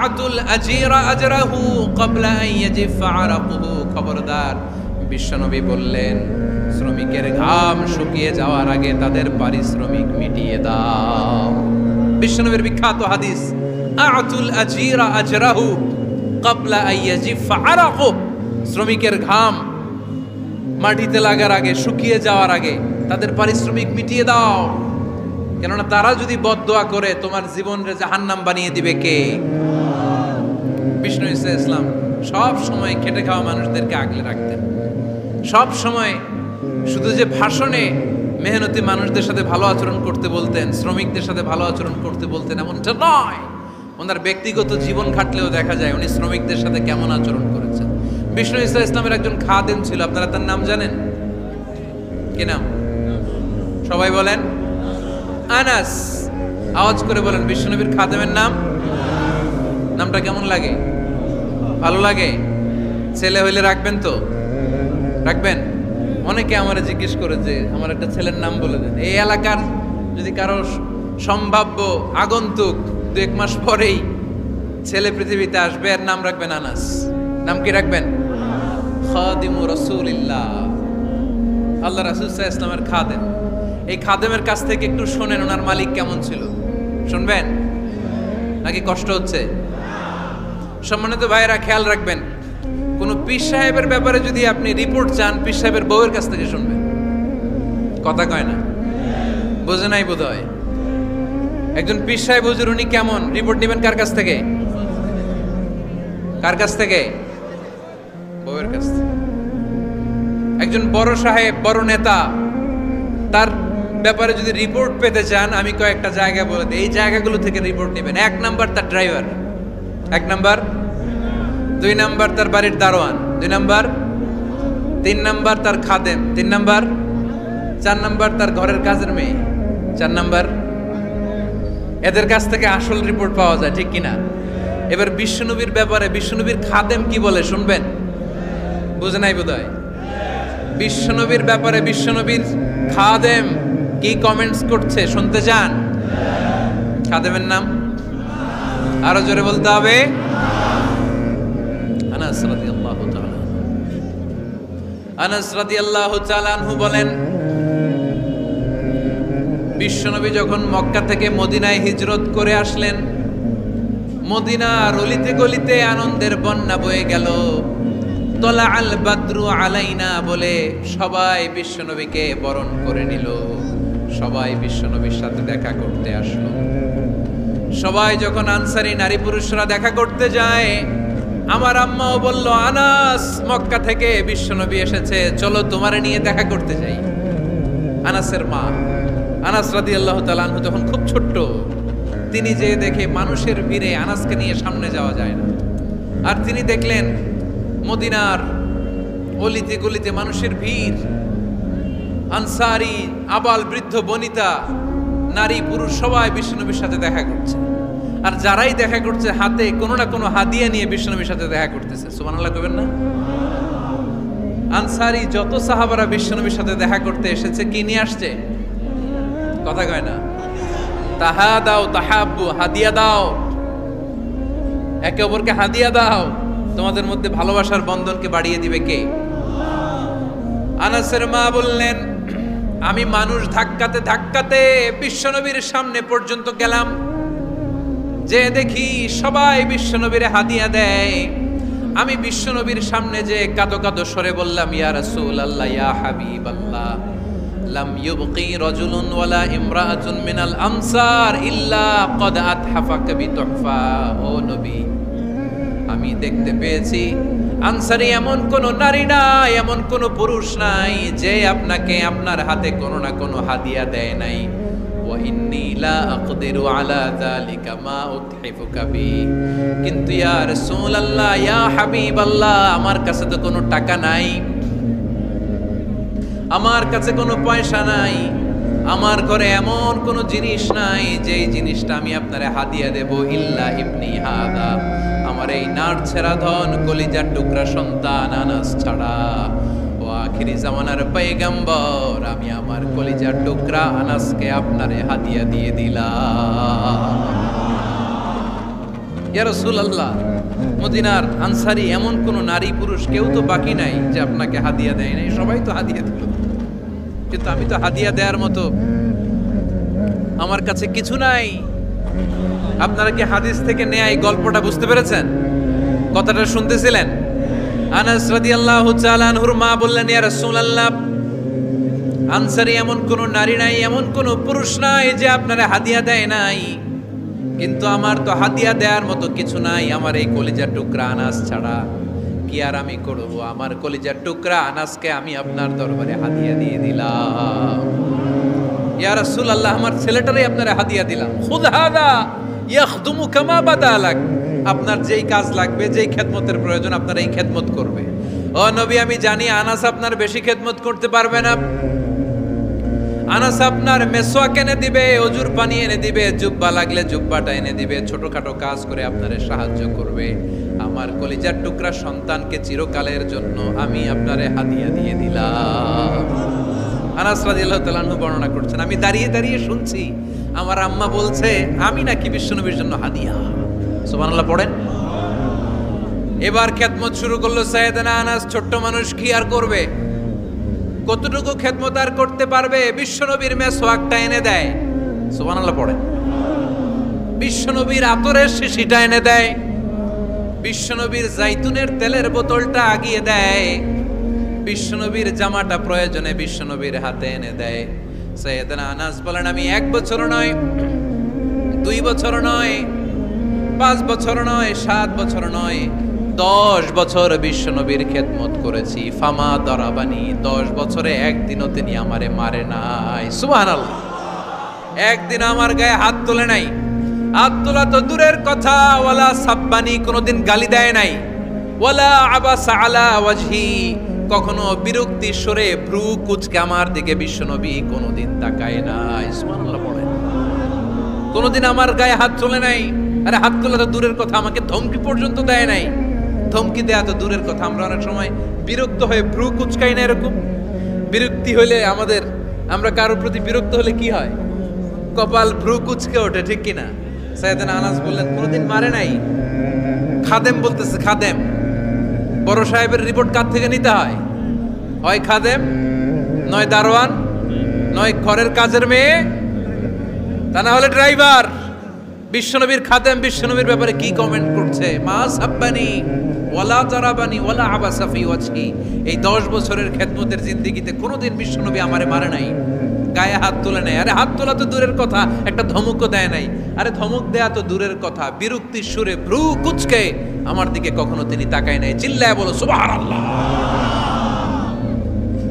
আতুল আজিরা আজরাহু ক্বাবলা আন ইয়াজিফা আরাকুহু। খবরদার বিশ্বনবী বললেন, শ্রমিকের ঘাম শুকিয়ে যাওয়ার আগে তাদের পারিশ্রমিক মিটিয়ে দাও। বিশ্বনবীর বিখ্যাত হাদিস, আতুল আজিরা আজরাহু ক্বাবলা আন ইয়াজিফা আরাকুহু। শ্রমিকের ঘাম মাটিতে লাগার আগে, শুকিয়ে যাওয়ার আগে তাদের পারিশ্রমিক মিটিয়ে দাও। কেননা তারা যদি বদদোয়া করে তোমার জীবনরে জাহান্নাম বানিয়ে দিবে কে? বিষ্ণু ইসলাম সব সময় খেটে খাওয়া মানুষদেরকে আগলে রাখতেন। সব সময় শুধু যে ভাষণে মেহনতি মানুষদের সাথে ভালো আচরণ করতে বলতেন, শ্রমিকদের সাথে ভালো আচরণ করতে বলতেন এমনটা নয়। ওনার ব্যক্তিগত জীবন ঘাটলেও দেখা যায় উনি শ্রমিকদের সাথে কেমন আচরণ করেছেন। বিষ্ণু ইসলামের একজন খাদেম ছিল, আপনারা তার নাম জানেন? কি নাম? সবাই বলেন। আনাস। আওয়াজ করে বলেন, বিশ্বনবীর খাদেমের নাম নামটা কেমন লাগে? ভালো লাগে? ছেলে হইলে রাখবেন তো? রাখবেন? অনেকে আমারে জিজ্ঞেস করে যে আমার একটা ছেলের নাম বলে দেন। এই এলাকার যদি কারো সম্ভাব্য আগন্তুক 2-1 মাস পরেই ছেলে পৃথিবীতে আসবে, এর নাম রাখবেন আনাস। নাম কি রাখবেন? খাদিমু রাসূলিল্লাহ, আল্লাহ রাসূল সাল্লাল্লাহু আলাইহি ওয়াসাল্লামের খাদেম। এই খাদেমের কাছ থেকে একটু শোনেন ওনার মালিক কেমন ছিল। শুনবেন নাকি কষ্ট হচ্ছে? সম্মানিত ভাইয়েরা, খেয়াল রাখবেন, কোন পীর সাহেবের ব্যাপারে যদি আপনি রিপোর্ট চান, পীর সাহেবের বউয়ের কাছ থেকে শুনবেন। কথা কয় না? বোঝে নাই বোধ হয়। একজন পীর সাহেব হুজুর উনি কেমন, রিপোর্ট নেবেন কার কাছ থেকে? কার কাছ থেকে? বউয়ের কাছ থেকে। একজন বড় সাহেব, বড় নেতা, তার ব্যাপারে যদি রিপোর্ট পেতে চান, আমি কয়েকটা জায়গা বলে দিই, এই জায়গাগুলো থেকে রিপোর্ট নেবেন। 1 নাম্বার তার ড্রাইভার, 1 নাম্বার। 2 নাম্বার তার বাড়ির দারোয়ান, 2 নাম্বার। 3 নাম্বার তার খাদেম, 3 নাম্বার। 4 নাম্বার তার ঘরের কাজের মেয়ে, 4 নাম্বার। এদের কাছ থেকে আসল রিপোর্ট পাওয়া যায়, ঠিক কিনা? এবার বিশ্বনবীর ব্যাপারে বিশ্বনবীর খাদেম কি বলে শুনবেন? বুঝে নাই বোধ হয়। বিশ্বনবীর ব্যাপারে বিশ্বনবীর খাদেম কি কমেন্টস করছে শুনতে চান? খাদেমের নাম আরো জোরে বলতে হবে। আনাস রাদিয়াল্লাহু তাআলা, আনাস রাদিয়াল্লাহু তাআলা আনহু বলেন, বিশ্বনবী যখন মক্কা থেকে মদিনায় হিজরত করে আসলেন, মদিনার অলিতে গলিতে আনন্দের বন্যা বয়ে গেল। তলা আল বাদরু আলাইনা বলে সবাই বিশ্বনবীকে বরণ করে নিল, সবাই বিশ্বনবীর সাথে দেখা করতে আসলো। সবাই যখন আনসারী নারী পুরুষরা দেখা করতে যায়, আমার আম্মাও বলল, আনাস মক্কা থেকে বিশ্বনবী এসেছে, চলো তোমারে নিয়ে দেখা করতে যাই। আনাসের মা আনাস রাদিয়াল্লাহু তাআলা আনহু তখন খুব ছোট্ট, তিনি যে দেখে মানুষের ভিড়ে আনাসকে নিয়ে সামনে যাওয়া যায় না। আর তিনি দেখলেন মদিনার অলিতে গলিতে মানুষের ভিড়, আনসারী আবাল বৃদ্ধ বনিতা নারী পুরুষ সবাই বিশ্বনবীর সাথে দেখা করছে। আর যারাই দেখা করছে হাতে কোনো না কোনো হাদিয়া নিয়ে বিশ্বনবীর সাথে দেখা করতেছে। সুবহানাল্লাহ কইবেন না? আনসারী যত সাহাবারা বিশ্বনবীর সাথে দেখা করতে এসেছে, কি নিয়ে আসছে? কথা কয় না? তাহাদাও তাহাব্বু, হাদিয়া দাও, একে অপরকে হাদিয়া দাও, তোমাদের মধ্যে ভালোবাসার বন্ধনকে বাড়িয়ে দিবে কে? আনাসের মা বললেন, আমি মানুষ ধাক্কাতে ধাক্কাতে বিশ্বনবীর সামনে পর্যন্ত গেলাম, যে দেখি সবাই বিশ্বনবীর হাদিয়া দেয়। আমি বিশ্বনবীর সামনে যে কাঁদো কাঁদো সরে বললাম, ইয়া রাসূলুল্লাহ, ইয়া হাবিবাল্লাহ, লাম ইউবকি রাজুলুন ওয়ালা ইমরাআতুন মিনাল আমসার ইল্লা ক্বাদ আতহাফাকা বিতুহফা। ও নবী, আমি দেখতে পেয়েছি আনসারী এমন কোন নারী নাই, এমন কোন পুরুষ নাই যে আপনাকে আপনার হাতে কোনো না কোনো হাদিয়া দেয় নাই। ওয়া ইন্নী লা আকদিরু আলা যালিকা মা উতহিফুকা বি, কিন্তু ইয়া রাসূলুল্লাহ, ইয়া হাবিবাল্লাহ, আমার কাছে তো কোনো টাকা নাই, আমার কাছে কোনো পয়সা নাই, আমার ঘরে এমন কোনো জিনিস নাই যেই জিনিসটা আমি আপনারে হাদিয়া দেব, ইল্লা ইবনি হাদা, আমার এই নাড় ছেঁড়া ধন কলিজার টুকরা সন্তান আনাস ছাড়া। ও আখিরি জামানার পয়গম্বর, আমি আমার কলিজার টুকরা আনাসকে আপনারে হাদিয়া দিয়ে দিলাম। ইয়া রাসূলুল্লাহ, মদিনার আনসারী এমন কোন নারী পুরুষ কেউ তো বাকি নাই যে আপনাকে হাদিয়া দেয় নাই, সবাই তো হাদিয়া দিল, কিন্তু আমি তো হাদিয়া দেওয়ার মতো আমার কাছে কিছু নাই। আপনারা কি হাদিস থেকে নেয়া এই গল্পটা বুঝতে পেরেছেন? কথাটা শুনতেছিলেন? আনাস রাদিয়াল্লাহু তাআলা আনহুর মা বললেন, ইয়া রাসূলুল্লাহ, আনসারী এমন কোন নারী নাই, এমন কোন পুরুষ নাই যে আপনারা হাদিয়া দেয় নাই, কিন্তু আমার তো হাদিয়া দেওয়ার মতো কিছু নাই আমার এই কলিজার টুকরা আনাস ছাড়া। কি আর আমি করব? আমার কলিজার টুকরা আনাসকে আমি আপনার দরবারে হাদিয়া দিয়ে দিলাম। ইয়া রাসূলুল্লাহ, আমার ছেলেটারই আপনারা হাদিয়া দিলাম। খুদ হাদা ইয়াখদুমু কামা বাদালাক, আপনার যেই কাজ লাগবে, যেই খেদমতের প্রয়োজন আপনার এই খেদমত করবে। ও নবী, আমি জানি আনাস আপনার বেশি খেদমত করতে পারবে না, আনাস আপনার মেসওয়াক এনে দিবে, অজুর পানি এনে দিবে, জুব্বা লাগলে জুব্বাটা এনে দিবে, ছোটখাটো কাজ করে আপনারে সাহায্য করবে। আমার কলিজার টুকরা সন্তানকে চিরকালের জন্য আমি আপনারে হাদিয়া দিয়ে দিলাম। আনাস রাদিয়াল্লাহু তাআলা আনহু বর্ণনা করছেন, আমি দাঁড়িয়ে দাঁড়িয়ে শুনছি আমার আম্মা বলছে আমি নাকি বিশ্বনবীর জন্য হাদিয়া। সুবহানাল্লাহ পড়েন। এবার খেদমত শুরু করলো সাইয়েদনা আনাস। ছোট্ট মানুষ কি আর করবে, কতটুকু খেদমত আর করতে পারবে? বিশ্বনবীর মেসওয়াকটা এনে দেয়। সুবহানাল্লাহ পড়েন। বিশ্বনবীর আতরের শিশিটা এনে দেয়, বিশ্বনবীর জাইতুনের তেলের বোতলটা আগিয়ে দেয়, বিশ্বনবীর জামাটা প্রয়োজনে বিশ্বনবীর হাতে এনে দেয়। সাইয়েদনা আনাস বলেন, আমি 1 বছর নয়, 2 বছর নয়, 5 বছর নয়, 7 বছর নয়, 10 বছর বিশ্বনবীর খেদমত করেছি। ফামা দরাবানি, 10 বছরে একদিনও তিনি আমারে মারে নাই। সুবহানাল্লাহ। একদিন আমার গায়ে হাত তোলে নাই। হাত তোলা তো দূরের কথা, ওয়ালা সাব্বানি, কোনোদিন গালি দেয় নাই। ওয়ালা আবাসা আলা ওয়াজহি, কখনো বিরক্তি সরে ভ্রু কুচকে আমার দিকে বিশ্বনবী কোনোদিন তাকায় নাই। সুবহানাল্লাহ পড়েন। কোনোদিন আমার গায়ে হাত তোলে নাই। আরে হাত তোলা তো দূরের কথা, আমাকে ধমকি পর্যন্ত দেয় নাই। ধমকি দেয়া তো দূরের কথা, আমরা অনেক সময় বিরক্ত হয়ে ভ্রু কুচকাই না। এরকম বিরক্তি হলে আমরা কারোর প্রতি বিরক্ত হলে কি হয়? কপাল ভ্রু কুচকে ওঠে, ঠিক কিনা? সাইয়েদনা আনাস বললেন কোনোদিন মারে নাই। খাদেম বলতেছে, খাদেম, বড় সাহেবের রিপোর্ট কার থেকে নিতে হয়? হয় খাদেম, নয় দারোয়ান, নয় ঘরের কাজের মেয়ে, তা না হলে ড্রাইভার। বিশ্বনবীর খাদেম বিশ্বনবীর ব্যাপারে কি কমেন্ট করছে? মা সাব্বানি ওয়ালা জারাবানি ওয়ালা আবাসা ফি ওয়াজহি। এই 10 বছরের খেদমতের জিন্দেগিতে কোনোদিন বিশ্বনবী আমারে মারে নাই, গায়ে হাত তোলে নাই। আরে হাত তোলা তো দূরের কথা, একটা ধমকও দেয় নাই। আরে ধমক দেয়া তো দূরের কথা, বিরক্তির সুরে ভ্রু কুচকে আমার দিকে কখনো তিনি তাকায় নাই। চিল্লায় বলো সুবহানাল্লাহ।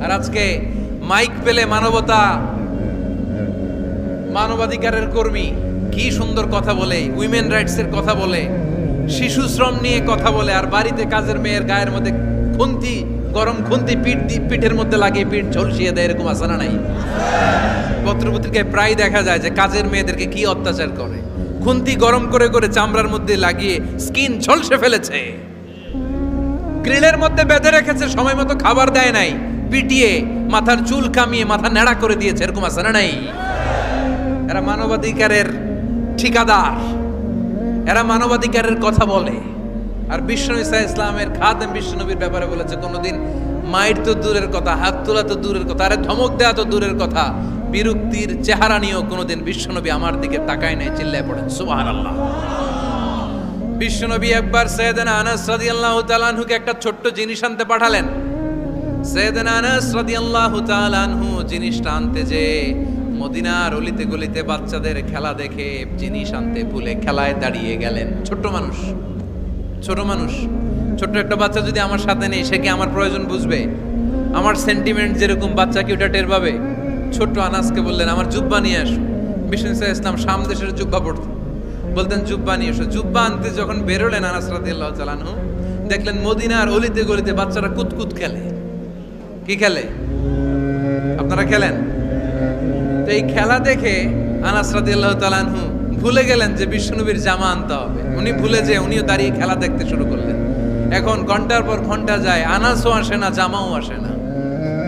আর আজকে মাইক পেলে মানবতা, মানবাধিকারের কর্মী কি সুন্দর কথা বলে, উইমেন রাইটস এর কথা বলে, শিশু শ্রম নিয়ে কথা বলে, আর বাড়িতে কাজের মেয়ের গায়ের মধ্যে খুন্তি, গরম খুন্তি পিঠের মধ্যে লাগিয়ে পিঠ ঝলসিয়ে দেয়। এরকম আছে না নাই? পত্রপত্রিকায় প্রায় দেখা যায় যে কাজের মেয়েদেরকে কি অত্যাচার করে। খুন্তি গরম করে করে চামড়ার মধ্যে লাগিয়ে স্কিন ঝলসে ফেলেছে, গ্রিলের মধ্যে বেঁধে রেখেছে, সময় মতো খাবার দেয় নাই, পিটিয়ে মাথার চুল কামিয়ে মাথা নেড়া করে দিয়েছে। এরকম আছে না নাই? এরা মানবাধিকারের ঠিকাদার, এরা মানবাধিকারের কথা বলে। আর বিশ্বনবী সাল্লাল্লাহু আলাইহি ইসলামের খাদেম বিশ্বনবীর ব্যাপারে বলেছে কোনোদিন মাইর তো দূরের কথা, হাত তোলা তো দূরের কথা, আরে ধমক দেয়া তো দূরের কথা, বিরক্তির চেহারা নিয়েও কোনোদিন বিশ্বনবী আমার দিকে তাকায় নাই। চিল্লায় পড়েন সুবহানাল্লাহ। বিশ্বনবী একবার সাইয়েদনা আনাস রাদিয়াল্লাহু তাআলা আনহুকে একটা ছোট্ট জিনিস আনতে পাঠালেন। সাইয়েদনা আনাস রাদিয়াল্লাহু তাআলা আনহু জিনিসটা আনতে যে মদিনার অলিতে গলিতে বাচ্চাদের খেলা দেখে জিনিস আনতে ভুলে খেলায় দাঁড়িয়ে গেলেন। ছোট মানুষ, ছোট্ট একটা বাচ্চা যদি আমার সাথে নেই, সে কি আমার প্রয়োজন বুঝবে? আমার সেন্টিমেন্ট যেরকম বাচ্চা কি ওটা টের পাবে? ছোট্ট আনাসকে বললেন আমার জুব্বা নিয়ে আসো। বিষ্ণু ইসলাম শাম দেশের জুব্বা পড়তেন, বলতেন জুব্বা নিয়ে এসো। জুব্বা আনতে যখন বেরোলেন আনাস রাদিয়াল্লাহু তাআলা আনহু, দেখলেন মদিনার অলিতে গলিতে বাচ্চারা কুতকুত খেলে। কি খেলে? আপনারা খেলেন? তো এই খেলা দেখে আনাস রাদিয়াল্লাহু তাআলা আনহু ভুলে গেলেন যে বিশ্বনবীর জামা আনতে হবে। উনি ভুলে যে উনিও দাঁড়িয়ে খেলা দেখতে শুরু করলেন। এখন ঘন্টার পর ঘন্টা যায়, আনাসও আসে না, জামাও আসে না।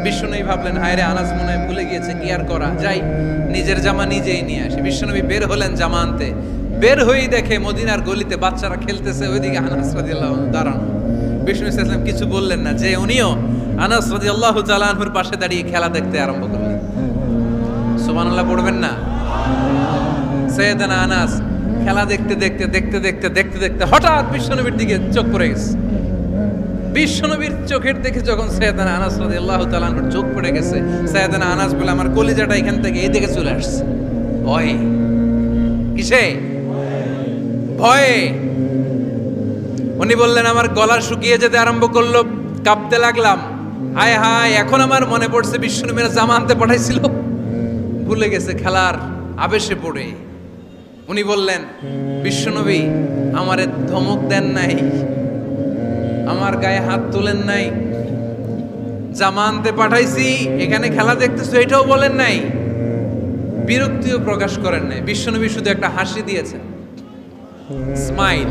বিশ্বনবী ভাবলেন হায় রে, আনাস মনে হয় ভুলে গিয়েছে, কি আর করা, যাই নিজের জামা নিজেই নিয়ে আসে। বিশ্বনবী বের হলেন জামা আনতে। বের হয়েই দেখে মদিনার গলিতে বাচ্চারা খেলতেছে, ওইদিকে আনাস রাদিয়াল্লাহু আনহু দাঁড়ানো। বিষ্ণু ইসলাম কিছু বললেন না, যে উনিও আনাস রাদিয়াল্লাহু তাআলা আনহুর পাশে দাঁড়িয়ে খেলা দেখতে আরম্ভ করলেন। সুবহানাল্লাহ পড়বেন না? সাইয়েদনা আনাস খেলা দেখতে দেখতে হঠাৎ বিশ্বনবীর দিকে চোখ পড়ে গেছে। বিশ্বনবীর চোখের দেখে যখন সাইয়েদনা আনাস রাদিয়াল্লাহু তাআলা আনহুর চোখ পড়ে গেছে, সাইয়েদনা আনাস বলে আমার কলিজাটা এখান থেকে এই দিকে চলে আসছে। ভয়ে, কিসে? ভয়ে। উনি বললেন আমার গলা শুকিয়ে যেতে আরম্ভ করলো, কাঁপতে লাগলাম। হায় হায়, এখন আমার মনে পড়ছে বিশ্বনবীর জামা আনতে পাঠাইছিল, ভুলে গেছে খেলার আবেশে পড়ে। উনি বললেন বিশ্বনবী আমারে ধমক দেন নাই, আমার গায়ে হাত তোলেন নাই, জামা আনতে পাঠাইছি, এখানে খেলা দেখতেছো এটাও বলেন নাই। বিরক্তিও প্রকাশ করেন নাই। বিশ্বনবী শুধু একটা হাসি দিয়েছেন, স্মাইল।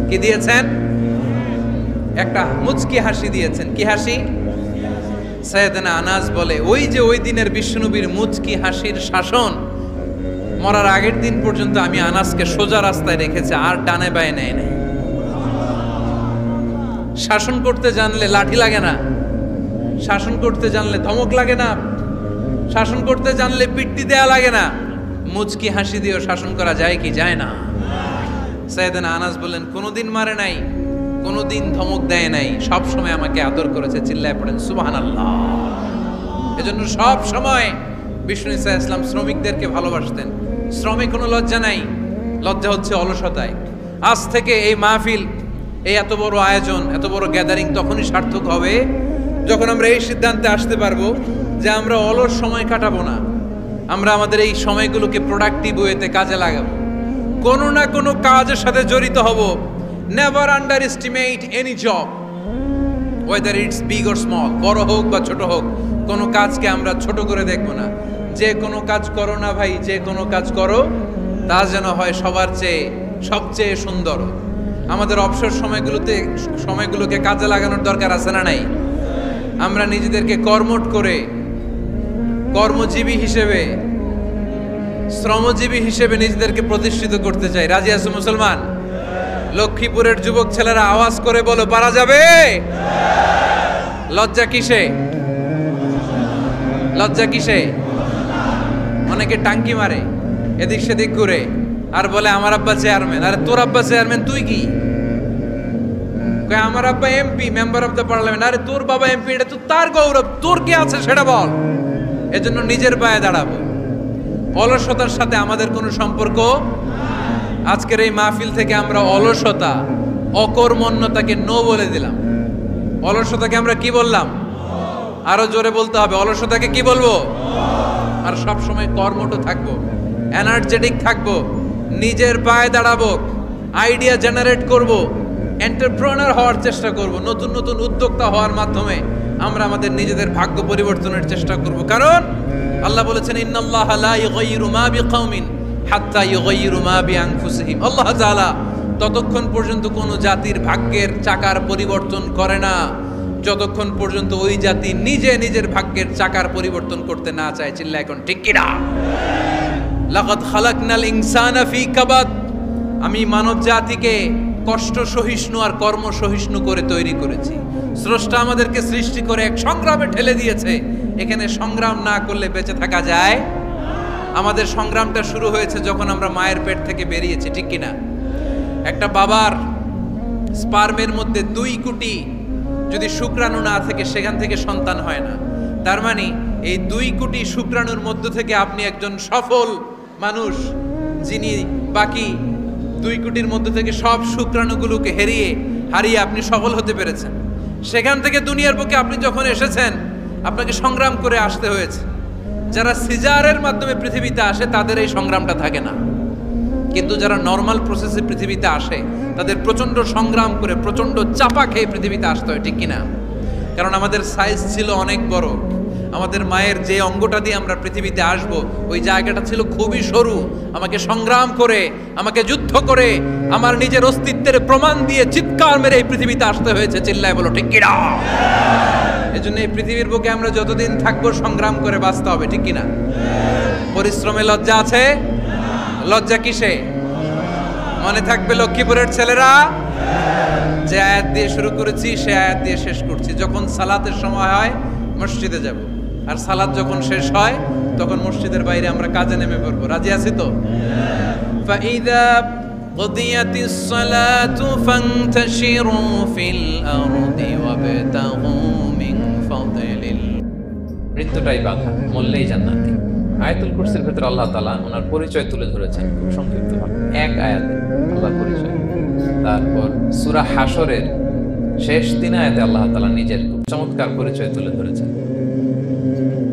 কি দিয়েছেন? একটা মুচকি হাসি দিয়েছেন। কি হাসি? সাইয়েদনা আনাস বলে, ওই যে ওই দিনের বিশ্বনবীর মুচকি হাসির শাসন মরার আগের দিন পর্যন্ত আমি আনাসকে সোজা রাস্তায় রেখেছি, আর ডানে বায়ে নেয় নাই। শাসন করতে জানলে লাঠি লাগে না, শাসন করতে জানলে ধমক লাগে না, শাসন করতে জানলে পিট্টি দেয়া লাগে না। মুচকি হাসি দিয়েও শাসন করা যায় কি যায় না? সাইয়েদনা আনাস বললেন, কোনোদিন মারে নাই, কোনোদিন ধমক দেয় নাই, সব সময় আমাকে আদর করেছে। চিল্লায় পড়েন সুবহানাল্লাহ। এজন্য সব সময় বিষ্ণু ঈসা ইসলাম শ্রমিকদেরকে ভালোবাসতেন। শ্রমে কোনো লজ্জা নাই, লজ্জা হচ্ছে অলসতায়। আজ থেকে এই মাহফিল, এই এত বড় আয়োজন, এত বড় গ্যাদারিং তখনই সার্থক হবে যখন আমরা এই সিদ্ধান্তে আসতে পারবো যে আমরা অলস সময় কাটাবো না, আমরা আমাদের এই সময়গুলোকে প্রোডাক্টিভ ওয়েতে কাজে লাগাবো, কোনো না কোনো কাজের সাথে জড়িত হব। Never under estimate any job, whether it's big or small, বড় হোক বা ছোট হোক, কোনো কাজকে আমরা ছোট করে দেখবো না। যে কোনো কাজ করো না ভাই, যে কোনো কাজ করো তা যেন হয় সবার চেয়ে সবচেয়ে সুন্দর। আমাদের অবসর সময়গুলোকে কাজে লাগানোর দরকার আছে না নাই? আমরা নিজেদেরকে কর্মঠ করে, কর্মজীবী হিসেবে, শ্রমজীবী হিসেবে নিজেদেরকে প্রতিষ্ঠিত করতে চাই। রাজি আছো মুসলমান? লক্ষ্মীপুরের যুবক ছেলেরা আওয়াজ করে বলো, পারা যাবে? লজ্জা কিসে? লজ্জা কিসে? অনেকে টাঙ্কি মারে এদিক সেদিক করে আর বলে আমার আব্বা চেয়ারম্যান। আরে তোর আব্বা চেয়ারম্যান, তুই কি? আমার আব্বা MP, member of the parliament. আরে তোর বাবা এমপি, এটা তো তার গৌরব, তোর কে আছে সেটা বল। এজন্য নিজের পায়ে দাঁড়াবো। অলসতার সাথে আমাদের কোনো সম্পর্ক। আজকের এই মাহফিল থেকে আমরা অলসতা, অকর্মণ্যতাকে নো বলে দিলাম। অলসতাকে আমরা কি বললাম? আরো জোরে বলতে হবে, অলসতাকে কি বলবো? আর সব সময় কর্মঠ থাকবো, এনার্জেটিক থাকবো, নিজের পায়ে দাঁড়াবো, আইডিয়া জেনারেট করব, এন্টারপ্রেনার হওয়ার চেষ্টা করব, নতুন নতুন উদ্যোক্তা হওয়ার মাধ্যমে আমরা আমাদের নিজেদের ভাগ্য পরিবর্তনের চেষ্টা করব। কারণ আল্লাহ বলেছেন, ইন্নাল্লাহা লা ইউগাইয়িরু মা বিকাউমিন হাত্তা ইউগাইয়িরু মা বিআনফুসিহিম। আল্লাহ তাআলা ততক্ষণ পর্যন্ত কোনো জাতির ভাগ্যের চাকার পরিবর্তন করে না যতক্ষণ পর্যন্ত ওই জাতি নিজে নিজের ভাগ্যের চাকার পরিবর্তন করতে না চায়। চিল্লা এখন ঠিক কিনা? লাকাদ খালাকনাল ইনসানা ফি কাবাদ। আমি মানব জাতিকে কষ্ট সহিষ্ণু আর কর্ম সহিষ্ণু করে তৈরি করেছি। স্রষ্টা আমাদেরকে সৃষ্টি করে এক সংগ্রামে ঠেলে দিয়েছে। এখানে সংগ্রাম না করলে বেঁচে থাকা যায়? আমাদের সংগ্রামটা শুরু হয়েছে যখন আমরা মায়ের পেট থেকে বেরিয়েছি, ঠিক কিনা? একটা বাবার স্পার্মের মধ্যে 2 কোটি যদি শুক্রাণু না থাকে, সেখান থেকে সন্তান হয় না। তার মানে এই 2 কোটি শুক্রাণুর মধ্য থেকে আপনি একজন সফল মানুষ, যিনি বাকি 2 কোটির মধ্য থেকে সব শুক্রাণুগুলোকে হারিয়ে আপনি সফল হতে পেরেছেন। সেখান থেকে দুনিয়ার বুকে আপনি যখন এসেছেন, আপনাকে সংগ্রাম করে আসতে হয়েছে। যারা সিজারের মাধ্যমে পৃথিবীতে আসে তাদের এই সংগ্রামটা থাকে না, কিন্তু যারা নর্মাল প্রসেসে পৃথিবীতে আসে তাদের প্রচন্ড সংগ্রাম করে, প্রচন্ড চাপা খেয়ে পৃথিবীতে আসতে হয়, ঠিক কিনা? কারণ আমাদের সাইজ ছিল অনেক বড়। আমাদের মায়ের যে অঙ্গটা দিয়ে আমরা পৃথিবীতে আসব, ওই জায়গাটা ছিল খুবই সরু। আমাকে সংগ্রাম করে, আমাকে যুদ্ধ করে, আমার নিজের অস্তিত্বের প্রমাণ দিয়ে চিৎকার মেরে এই পৃথিবীতে আসতে হয়েছে। চিল্লায় বলো ঠিক কিনা? এজন্য এই পৃথিবীর বুকে আমরা যতদিন থাকবো সংগ্রাম করে বাঁচতে হবে, ঠিক কিনা? পরিশ্রমে লজ্জা আছে? লজ্জা কিসে? মনে থাকবে লক্ষ্মীপুরের ছেলেরা, যে আয়াত দিয়ে শুরু করেছি সে আয়াত দিয়ে শেষ করছি। যখন সালাতের সময় হয় মসজিদে যাব, আর সালাত যখন শেষ হয় তখন মসজিদের বাইরে আমরা কাজে নেমে পড়বো। রাজি আছি তো? ফাইদা কুদিয়াতিস সালাতু ফান্তাশিরু ফিল আরদি ওয়াবতাগু মিন ফাদলিল। মৃত্যুটাই বাধা, মরলেই জান্নাতি। আয়াতুল কুরসির ভিতরে আল্লাহ তাআলা ওনার পরিচয় তুলে ধরেছেন খুব সংক্ষিপ্তভাবে, এক আয়াতে আল্লাহ পরিচয়। তারপর সূরা হাশরের শেষ 3 আয়াতে আল্লাহ তাআলা নিজের খুব চমৎকার পরিচয় তুলে ধরেছেন।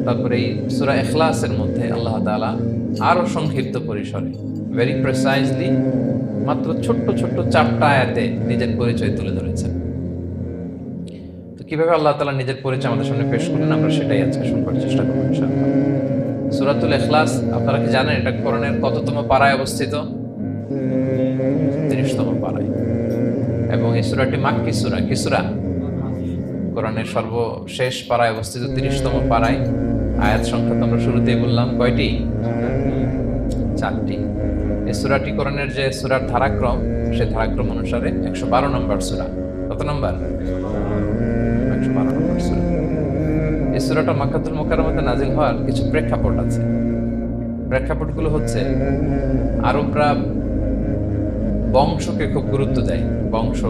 তারপরে এই সূরা ইখলাসের মধ্যে আল্লাহ তাআলা আরো সংক্ষিপ্ত পরিসরে, ভেরি প্রিসাইজলি, মাত্র ছোট্ট ছোট্ট 4টা আয়াতে নিজের পরিচয় তুলে ধরেছেন। তো কিভাবে আল্লাহ তাআলা নিজের পরিচয় আমাদের সামনে পেশ করলেন, আমরা সেটাই আজকে শুনবার চেষ্টা করব ইনশাআল্লাহ। সূরাতুল ইখলাস আপনারা কি জানেন এটা কোরআনের কততম পারায় অবস্থিত? 30তম পারায়। এবং এই সূরাটি মাক্কি সূরা। কি সূরা? কোরআনের সর্বশেষ পারায় অবস্থিত 30তম পারায়। আয়াত সংখ্যা তো আমরা শুরুতেই বললাম কয়টি? 4টি। এই সূরাটি কোরআনের যে সূরার ধারাক্রম, সেই ধারাক্রম অনুসারে 112 নম্বর সূরা। কত নম্বর? 112 নম্বর সূরা। এই সূরাটা মক্কাতুল মুকাররমাতে নাজিল হওয়ার কিছু প্রেক্ষাপট আছে। প্রেক্ষাপটগুলো হচ্ছে, আরবরা বংশকে খুব গুরুত্ব দেয়, বংশ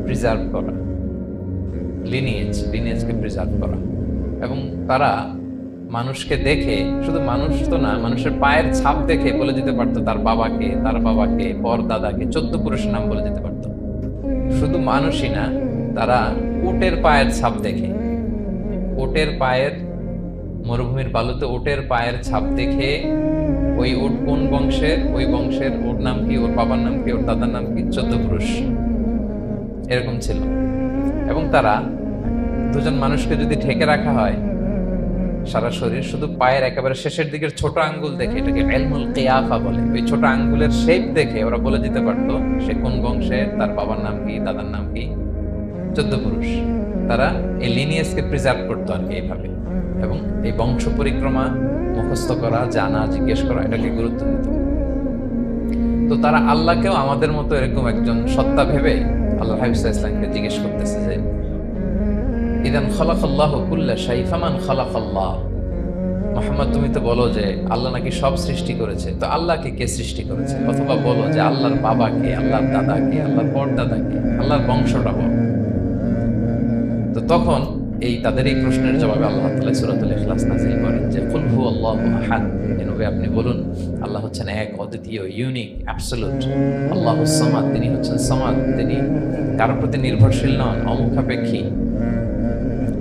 প্রিজার্ভ করা, লিনিয়েজকে প্রিজার্ভ করা। এবং তারা মানুষকে দেখে, শুধু মানুষ তো না, মানুষের পায়ের ছাপ দেখে বলে দিতে পারতো তার বাবাকে, তার বাবাকে, পর দাদাকে, 14 পুরুষের নাম বলে দিতে পারতো। শুধু মানুষই না, তারা উটের পায়ের ছাপ দেখে, উটের পায়ের, মরুভূমির বালুতে উটের পায়ের ছাপ দেখে ওই উট কোন বংশের, ওই বংশের ওর নাম কি, ওর বাবার নাম কি, ওর দাদার নাম কি, 14 পুরুষ এরকম ছিল। এবং তারা দুজন মানুষকে যদি ঢেকে রাখা হয় সারা শরীর, শুধু পায়ের একেবারে শেষের দিকের ছোট আঙ্গুল দেখে, এটাকে ইলমুল কিয়াফা বলে, ওই ছোট আঙ্গুলের শেপ দেখে ওরা বলে দিতে পারতো সে কোন বংশের, তার বাবার নাম কি, দাদার নাম কি, 14 পুরুষ। তারা এই লিনিয়েজকে প্রিজার্ভ করতো আর কি এইভাবে। এবং এই বংশ পরিক্রমা মুখস্থ করা, জানা, জিজ্ঞেস করা, এটাকে গুরুত্ব দিত। তো তারা আল্লাহকেও আমাদের মতো এরকম একজন সত্তা ভেবে আল্লাহ হাবিব সাল্লাল্লাহু আলাইহি ওয়াসাল্লামকে জিজ্ঞেস করতেছে যে ইদান খালাকাল্লাহু কুল্লা শাই ফামান খালাকাল্লাহ। মুহাম্মদ, তুমি তো বলো যে আল্লাহ নাকি সব সৃষ্টি করেছে, তো আল্লাহকে কে সৃষ্টি করেছে? অথবা বলো যে আল্লাহর বাবা কে, আল্লাহর দাদা কে, আল্লাহর পরদাদা কে, আল্লাহর বংশটা বলো। তো তখন এই তাদের এই প্রশ্নের জবাবে আল্লাহ তাআলা সূরাতুল ইখলাস নাযিল করেন যে কুল হুয়াল্লাহু আহাদ। নবী আপনি বলুন আল্লাহ হচ্ছেন এক, অদ্বিতীয়, ইউনিক, অ্যাবসলিউট। আল্লাহুস সামাদ, তিনি হচ্ছেন সামাদ, তিনি কারোর প্রতি নির্ভরশীল নন, অমুখাপেক্ষী।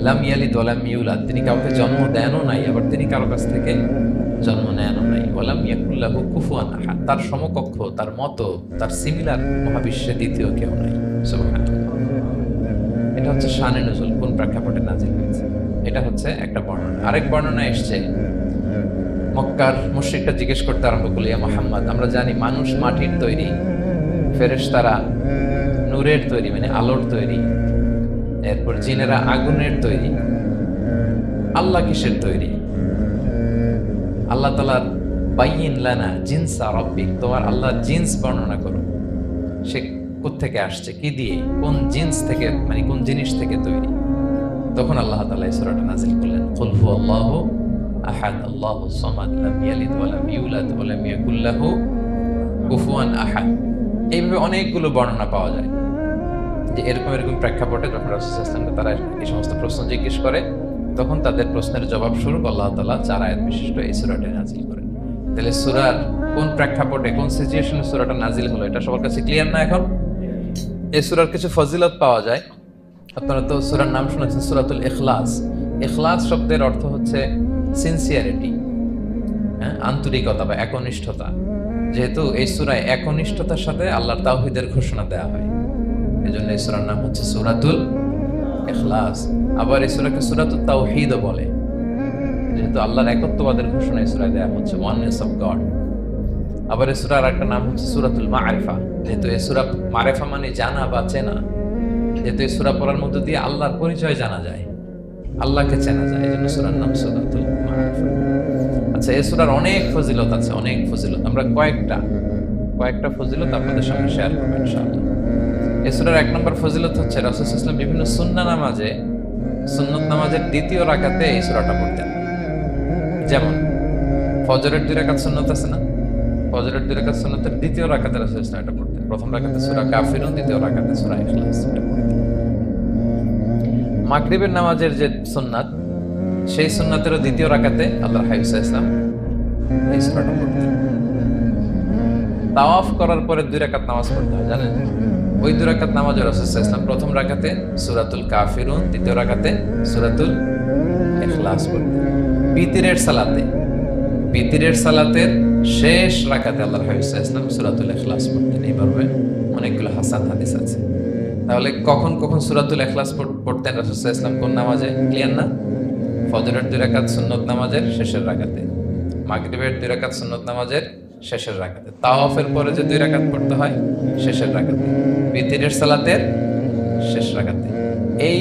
লাম ইয়ালিদ ওয়া লাম ইউলাদ, তিনি কাউকে জন্ম দেনও নাই, আবার তিনি কারো কাছ থেকে জন্ম নেনও নাই। ওয়া লাম ইয়াকুল লাহু কুফুয়ান আহাদ, তার সমকক্ষ, তার মতো, তার সিমিলার মহাবিশ্বে দ্বিতীয় কেউ নাই। সুবহানাল্লাহ। এটা হচ্ছে শানে নুজুল, কোন প্রেক্ষাপটে নাজিল হয়েছে, এটা হচ্ছে একটা বর্ণনা। আরেক বর্ণনা এসছে, মক্কার মুশরিকরা জিজ্ঞেস করতে আরম্ভ করল, ইয়া মুহাম্মদ, আমরা জানি মানুষ মাটির তৈরি, ফেরেশতারা নূরের তৈরি, মানে আলোর তৈরি, এরপর জিনেরা আগুনের তৈরি, আল্লাহ কিসের তৈরি? আল্লাহ তাআলার বাইয়িন লানা জিনসা রাব্বিক, তোমার আল্লাহর জিন্স বর্ণনা করো, সে কোত্থেকে আসছে, কি দিয়ে, কোন জিন্স থেকে, মানে কোন জিনিস থেকে তৈরি? তখন আল্লাহ তাআলা এই সূরাটা নাযিল করলেন, কুল হুয়াল্লাহু আহাদ আল্লাহুস সামাদ লাম ইয়ালিদ ওয়া লাম ইউলাদ ওয়া লাম ইয়াকুল লাহু কুফুয়ান আহাদ। এইভাবে অনেকগুলো বর্ণনা পাওয়া যায় যে এরকম এরকম প্রেক্ষাপটে যখন রাসূল সাল্লাল্লাহু আলাইহি ওয়াসাল্লাম তারা এই সমস্ত প্রশ্ন জিজ্ঞেস করে, তখন তাদের প্রশ্নের জবাব স্বরূপ আল্লাহ তাআলা 4 আয়াত বিশিষ্ট এই সূরাটি নাযিল করেন। তাহলে সূরার কোন প্রেক্ষাপটে, কোন সিচুয়েশনে সূরাটা নাযিল হলো, এটা সবার কাছে ক্লিয়ার না এখন? এই সূরার কিছু ফজিলত পাওয়া যায়। আপনারা তো সূরার নাম শুনেছেন সূরাতুল ইখলাস। ইখলাস শব্দের অর্থ হচ্ছে সিনসিয়ারিটি, আন্তরিকতা বা একনিষ্ঠতা। যেহেতু এই সূরায় একনিষ্ঠতার সাথে আল্লাহর তাওহীদের ঘোষণা দেওয়া হয়, এজন্য এই সূরার নাম হচ্ছে সূরাতুল ইখলাস। আবার এই সূরাকে সূরাতুত তাওহীদও বলে, যেহেতু আল্লাহর একত্ববাদের ঘোষণা এই সূরায় দেওয়া হচ্ছে, ওয়াননেস অফ গড। আবার এই সূরার একটা নাম হচ্ছে সূরাতুল মারিফা, যেহেতু এই সূরা মারিফা মানে জানা বা চেনা, যেহেতু এই সূরা পড়ার মধ্য দিয়ে আল্লাহর পরিচয় জানা যায়, আল্লাহকে চেনা যায়, এই জন্য সূরার নাম সূরাতুল মারিফা। আচ্ছা, এই সূরার অনেক ফজিলত আছে, অনেক ফজিলত। আমরা কয়েকটা ফজিলত আপনাদের সঙ্গে শেয়ার করব ইনশাআল্লাহ। এই সূরার 1 নম্বর ফজিলত হচ্ছে রাসূল সাল্লাল্লাহু আলাইহি ওয়াসাল্লাম বিভিন্ন সুন্নাহ নামাজে, সুন্নত নামাজের দ্বিতীয় রাকাতে এই সূরাটা পড়তেন। যেমন ফজরের 2 রাকাত সুন্নত আছে না, ফজরের 2 রাকাত সুন্নতের দ্বিতীয় রাকাতে রাসূল সাল্লাল্লাহু আলাইহি ওয়াসাল্লাম এটা পড়তেন। প্রথম রাকাতে সূরা কাফিরুন, দ্বিতীয় রাকাতে সূরা ইখলাস এটা পড়তেন। মাগরিবের নামাজের যে সুন্নাত, সেই সুন্নাতেরও দ্বিতীয় রাকাতে আল্লাহর হাবিব সাল্লাল্লাহু আলাইহি ওয়াসাল্লাম এই সূরাটা পড়তেন। তাওয়াফ করার পরে 2 রাকাত নামাজ পড়তে হয়, জানেন? ওই 2 রাকাত নামাজে রাসূল সাল্লাল্লাহু আলাইহি ওয়াসাল্লাম প্রথম রাকাতে সূরাতুল কাফিরুন, দ্বিতীয় রাকাতে সূরাতুল ইখলাস পড়তেন। বিতিরের সালাতের শেষ রাকাতে আল্লাহর হাবিব সাল্লাল্লাহু আলাইহি ওয়াসাল্লাম সূরাতুল ইখলাস পড়তেন। এইভাবে অনেকগুলো হাসান হাদিস আছে। তাহলে কখন কখন সূরাতুল ইখলাস পড়তেন রাসূল সাল্লাল্লাহু আলাইহি ওয়াসাল্লাম, কোন নামাজে? ক্লিয়ার না? ফজরের 2 রাকাত সুন্নত নামাজের শেষের রাকাতে, মাগরিবের 2 রাকাত সুন্নত নামাজের শেষের রাকাতে, তাওয়াফের পরে যে 2 রাকাত পড়তে হয় শেষের রাকাতে, বিতিরের সালাতের শেষ রাকাতে। এই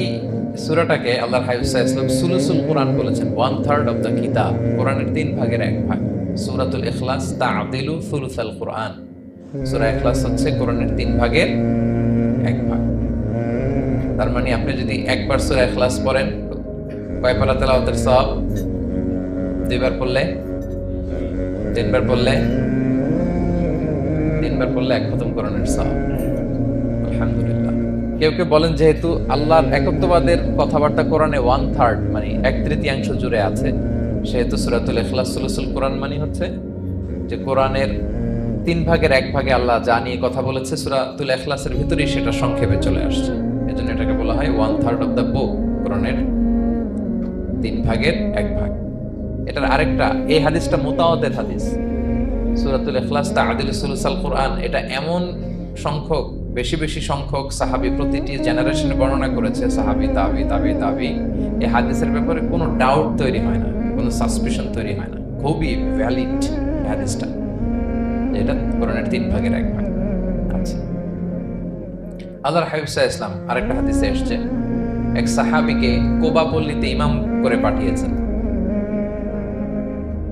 সূরাটাকে আল্লাহর হাবিব সাল্লাল্লাহু আলাইহি ওয়াসাল্লাম সুলুসুল কোরআন বলেছেন, 1/3 অফ দ্য কিতাব, কোরআনের 3 ভাগের 1 ভাগ। সূরাতুল ইখলাস তা'দিলু সুলুসাল কোরআন, সূরা ইখলাস হচ্ছে কোরআনের 3 ভাগের 1 ভাগ। তার মানে আপনি যদি একবার সূরা ইখলাস পড়েন, কয় পারা তেলাওয়াতের সওয়াব? 2 বার পড়লে, 3 বার পড়লে, 3 বার পড়লে 1 খতম কোরআনের সওয়াব। আলহামদুলিল্লাহ। কেউ কেউ বলেন যেহেতু আল্লাহর একত্ববাদের কথাবার্তা কোরআনে 1/3 মানে 1/3 জুড়ে আছে, সেহেতু সূরাতুল ইখলাস সুলুসুল কোরআন মানে হচ্ছে যে কোরআনের 3 ভাগের 1 ভাগে আল্লাহ যা নিয়ে কথা বলেছে সূরাতুল ইখলাসের ভিতরেই সেটা সংক্ষেপে চলে আসছে। এজন্য এটাকে বলা হয় 1/3 অফ দ্য বুক, কোরআনের 3 ভাগের 1 ভাগ। এটার আরেকটা, এই হাদিসটা মুতাওয়াতির হাদিস, সূরাতুল ইখলাস তা'দিলু সুলুসাল কোরআন, এটা এমন সংখ্যক, বেশি বেশি সংখ্যক সাহাবী প্রতিটি জেনারেশনে বর্ণনা করেছে, সাহাবী তাবি তাবি তাবি, এই হাদিসের ব্যাপারে কোনো ডাউট তৈরি হয় না, কোনো সাসপিশন তৈরি হয় না, খুবই ভ্যালিড হাদিসটা, যেটা কোরআনের 3 ভাগের 1 ভাগ। আচ্ছা, আল্লাহর হাবিব সাল্লাল্লাহু আলাইহি ওয়াসাল্লাম আরেকটা হাদিসে এসেছে, এক সাহাবীকে কোবা পল্লীতে ইমাম করে পাঠিয়েছেন।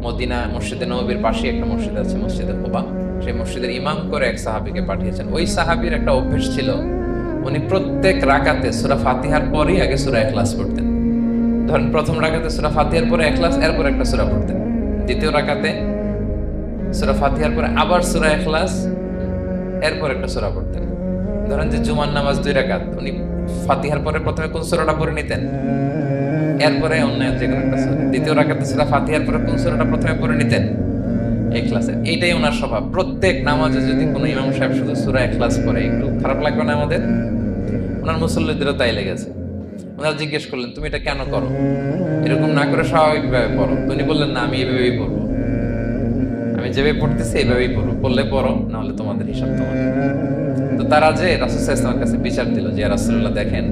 মদিনা মসজিদে নববীর পাশে একটা মসজিদ আছে, মসজিদে কোবা, সেই মসজিদের ইমাম করে এক সাহাবীকে পাঠিয়েছেন। ওই সাহাবীর একটা অভ্যাস ছিল, উনি প্রত্যেক রাকাতে সূরা ফাতিহার পরেই আগে সূরা ইখলাস পড়তেন। ধরেন প্রথম রাকাতে সূরা ফাতিহার পরে ইখলাস, এরপর একটা সূরা পড়তেন। দ্বিতীয় রাকাতে সূরা ফাতিহার পরে আবার সূরা ইখলাস, এরপর একটা সূরা পড়তেন। ধরেন যে জুমার নামাজ 2 রাকাত, উনি ফাতিহার পরে প্রথমে কোন সূরাটা পড়ে নিতেন, এরপরে অন্য যে কোনো একটা সূরা। দ্বিতীয় রাকাতে সূরা ফাতিহার পরে কোন সূরাটা প্রথমে পড়ে নিতেন, ইখলাসের। এইটাই ওনার স্বভাব। প্রত্যেক নামাজে যদি কোনো ইমাম সাহেব শুধু সূরা ইখলাস পড়ে, একটু খারাপ লাগবে না আমাদের? ওনার মুসল্লিদেরও তাই লেগেছে। ওনারা জিজ্ঞেস করলেন, তুমি এটা কেন করো? এরকম না করে স্বাভাবিকভাবে পড়ো। উনি বললেন, না, আমি এইভাবেই পড়বো, আমি যেভাবে পড়তেছি এইভাবেই পড়বো, পড়লে পড়ো, না হলে তোমাদের হিসাব তোমাদের। তো তারা যে রাসূল সাল্লাল্লাহু আলাইহি ওয়াসাল্লামের কাছে বিচার দিল যে, ইয়া রাসূলুল্লাহ, দেখেন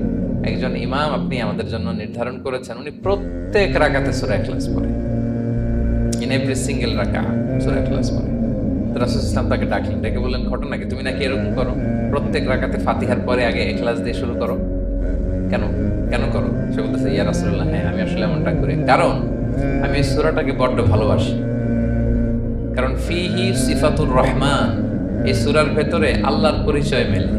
একজন ইমাম আপনি আমাদের জন্য নির্ধারণ করেছেন, উনি প্রত্যেক রাকাতে সূরা ইখলাস পড়ে, ইন এভরি সিঙ্গেল রাকাত সূরা ইখলাস পড়ে। তো রাসূল সাল্লাল্লাহু আলাইহি ওয়াসাল্লাম তাকে ডাকলেন, ডেকে বললেন, ঘটনা কি? তুমি নাকি এরকম করো, প্রত্যেক রাকাতে ফাতিহার পরে আগে ইখলাস দিয়ে শুরু করো, কেন কেন করো? সে বলতেছে, ইয়া রাসূলুল্লাহ, হ্যাঁ আমি আসলে এমনটা করি, কারণ আমি এই সূরাটাকে বড্ড ভালোবাসি। কারণ ফিহি সিফাতুর রহমান, এই সূরার ভেতরে আল্লাহর পরিচয় মেলে,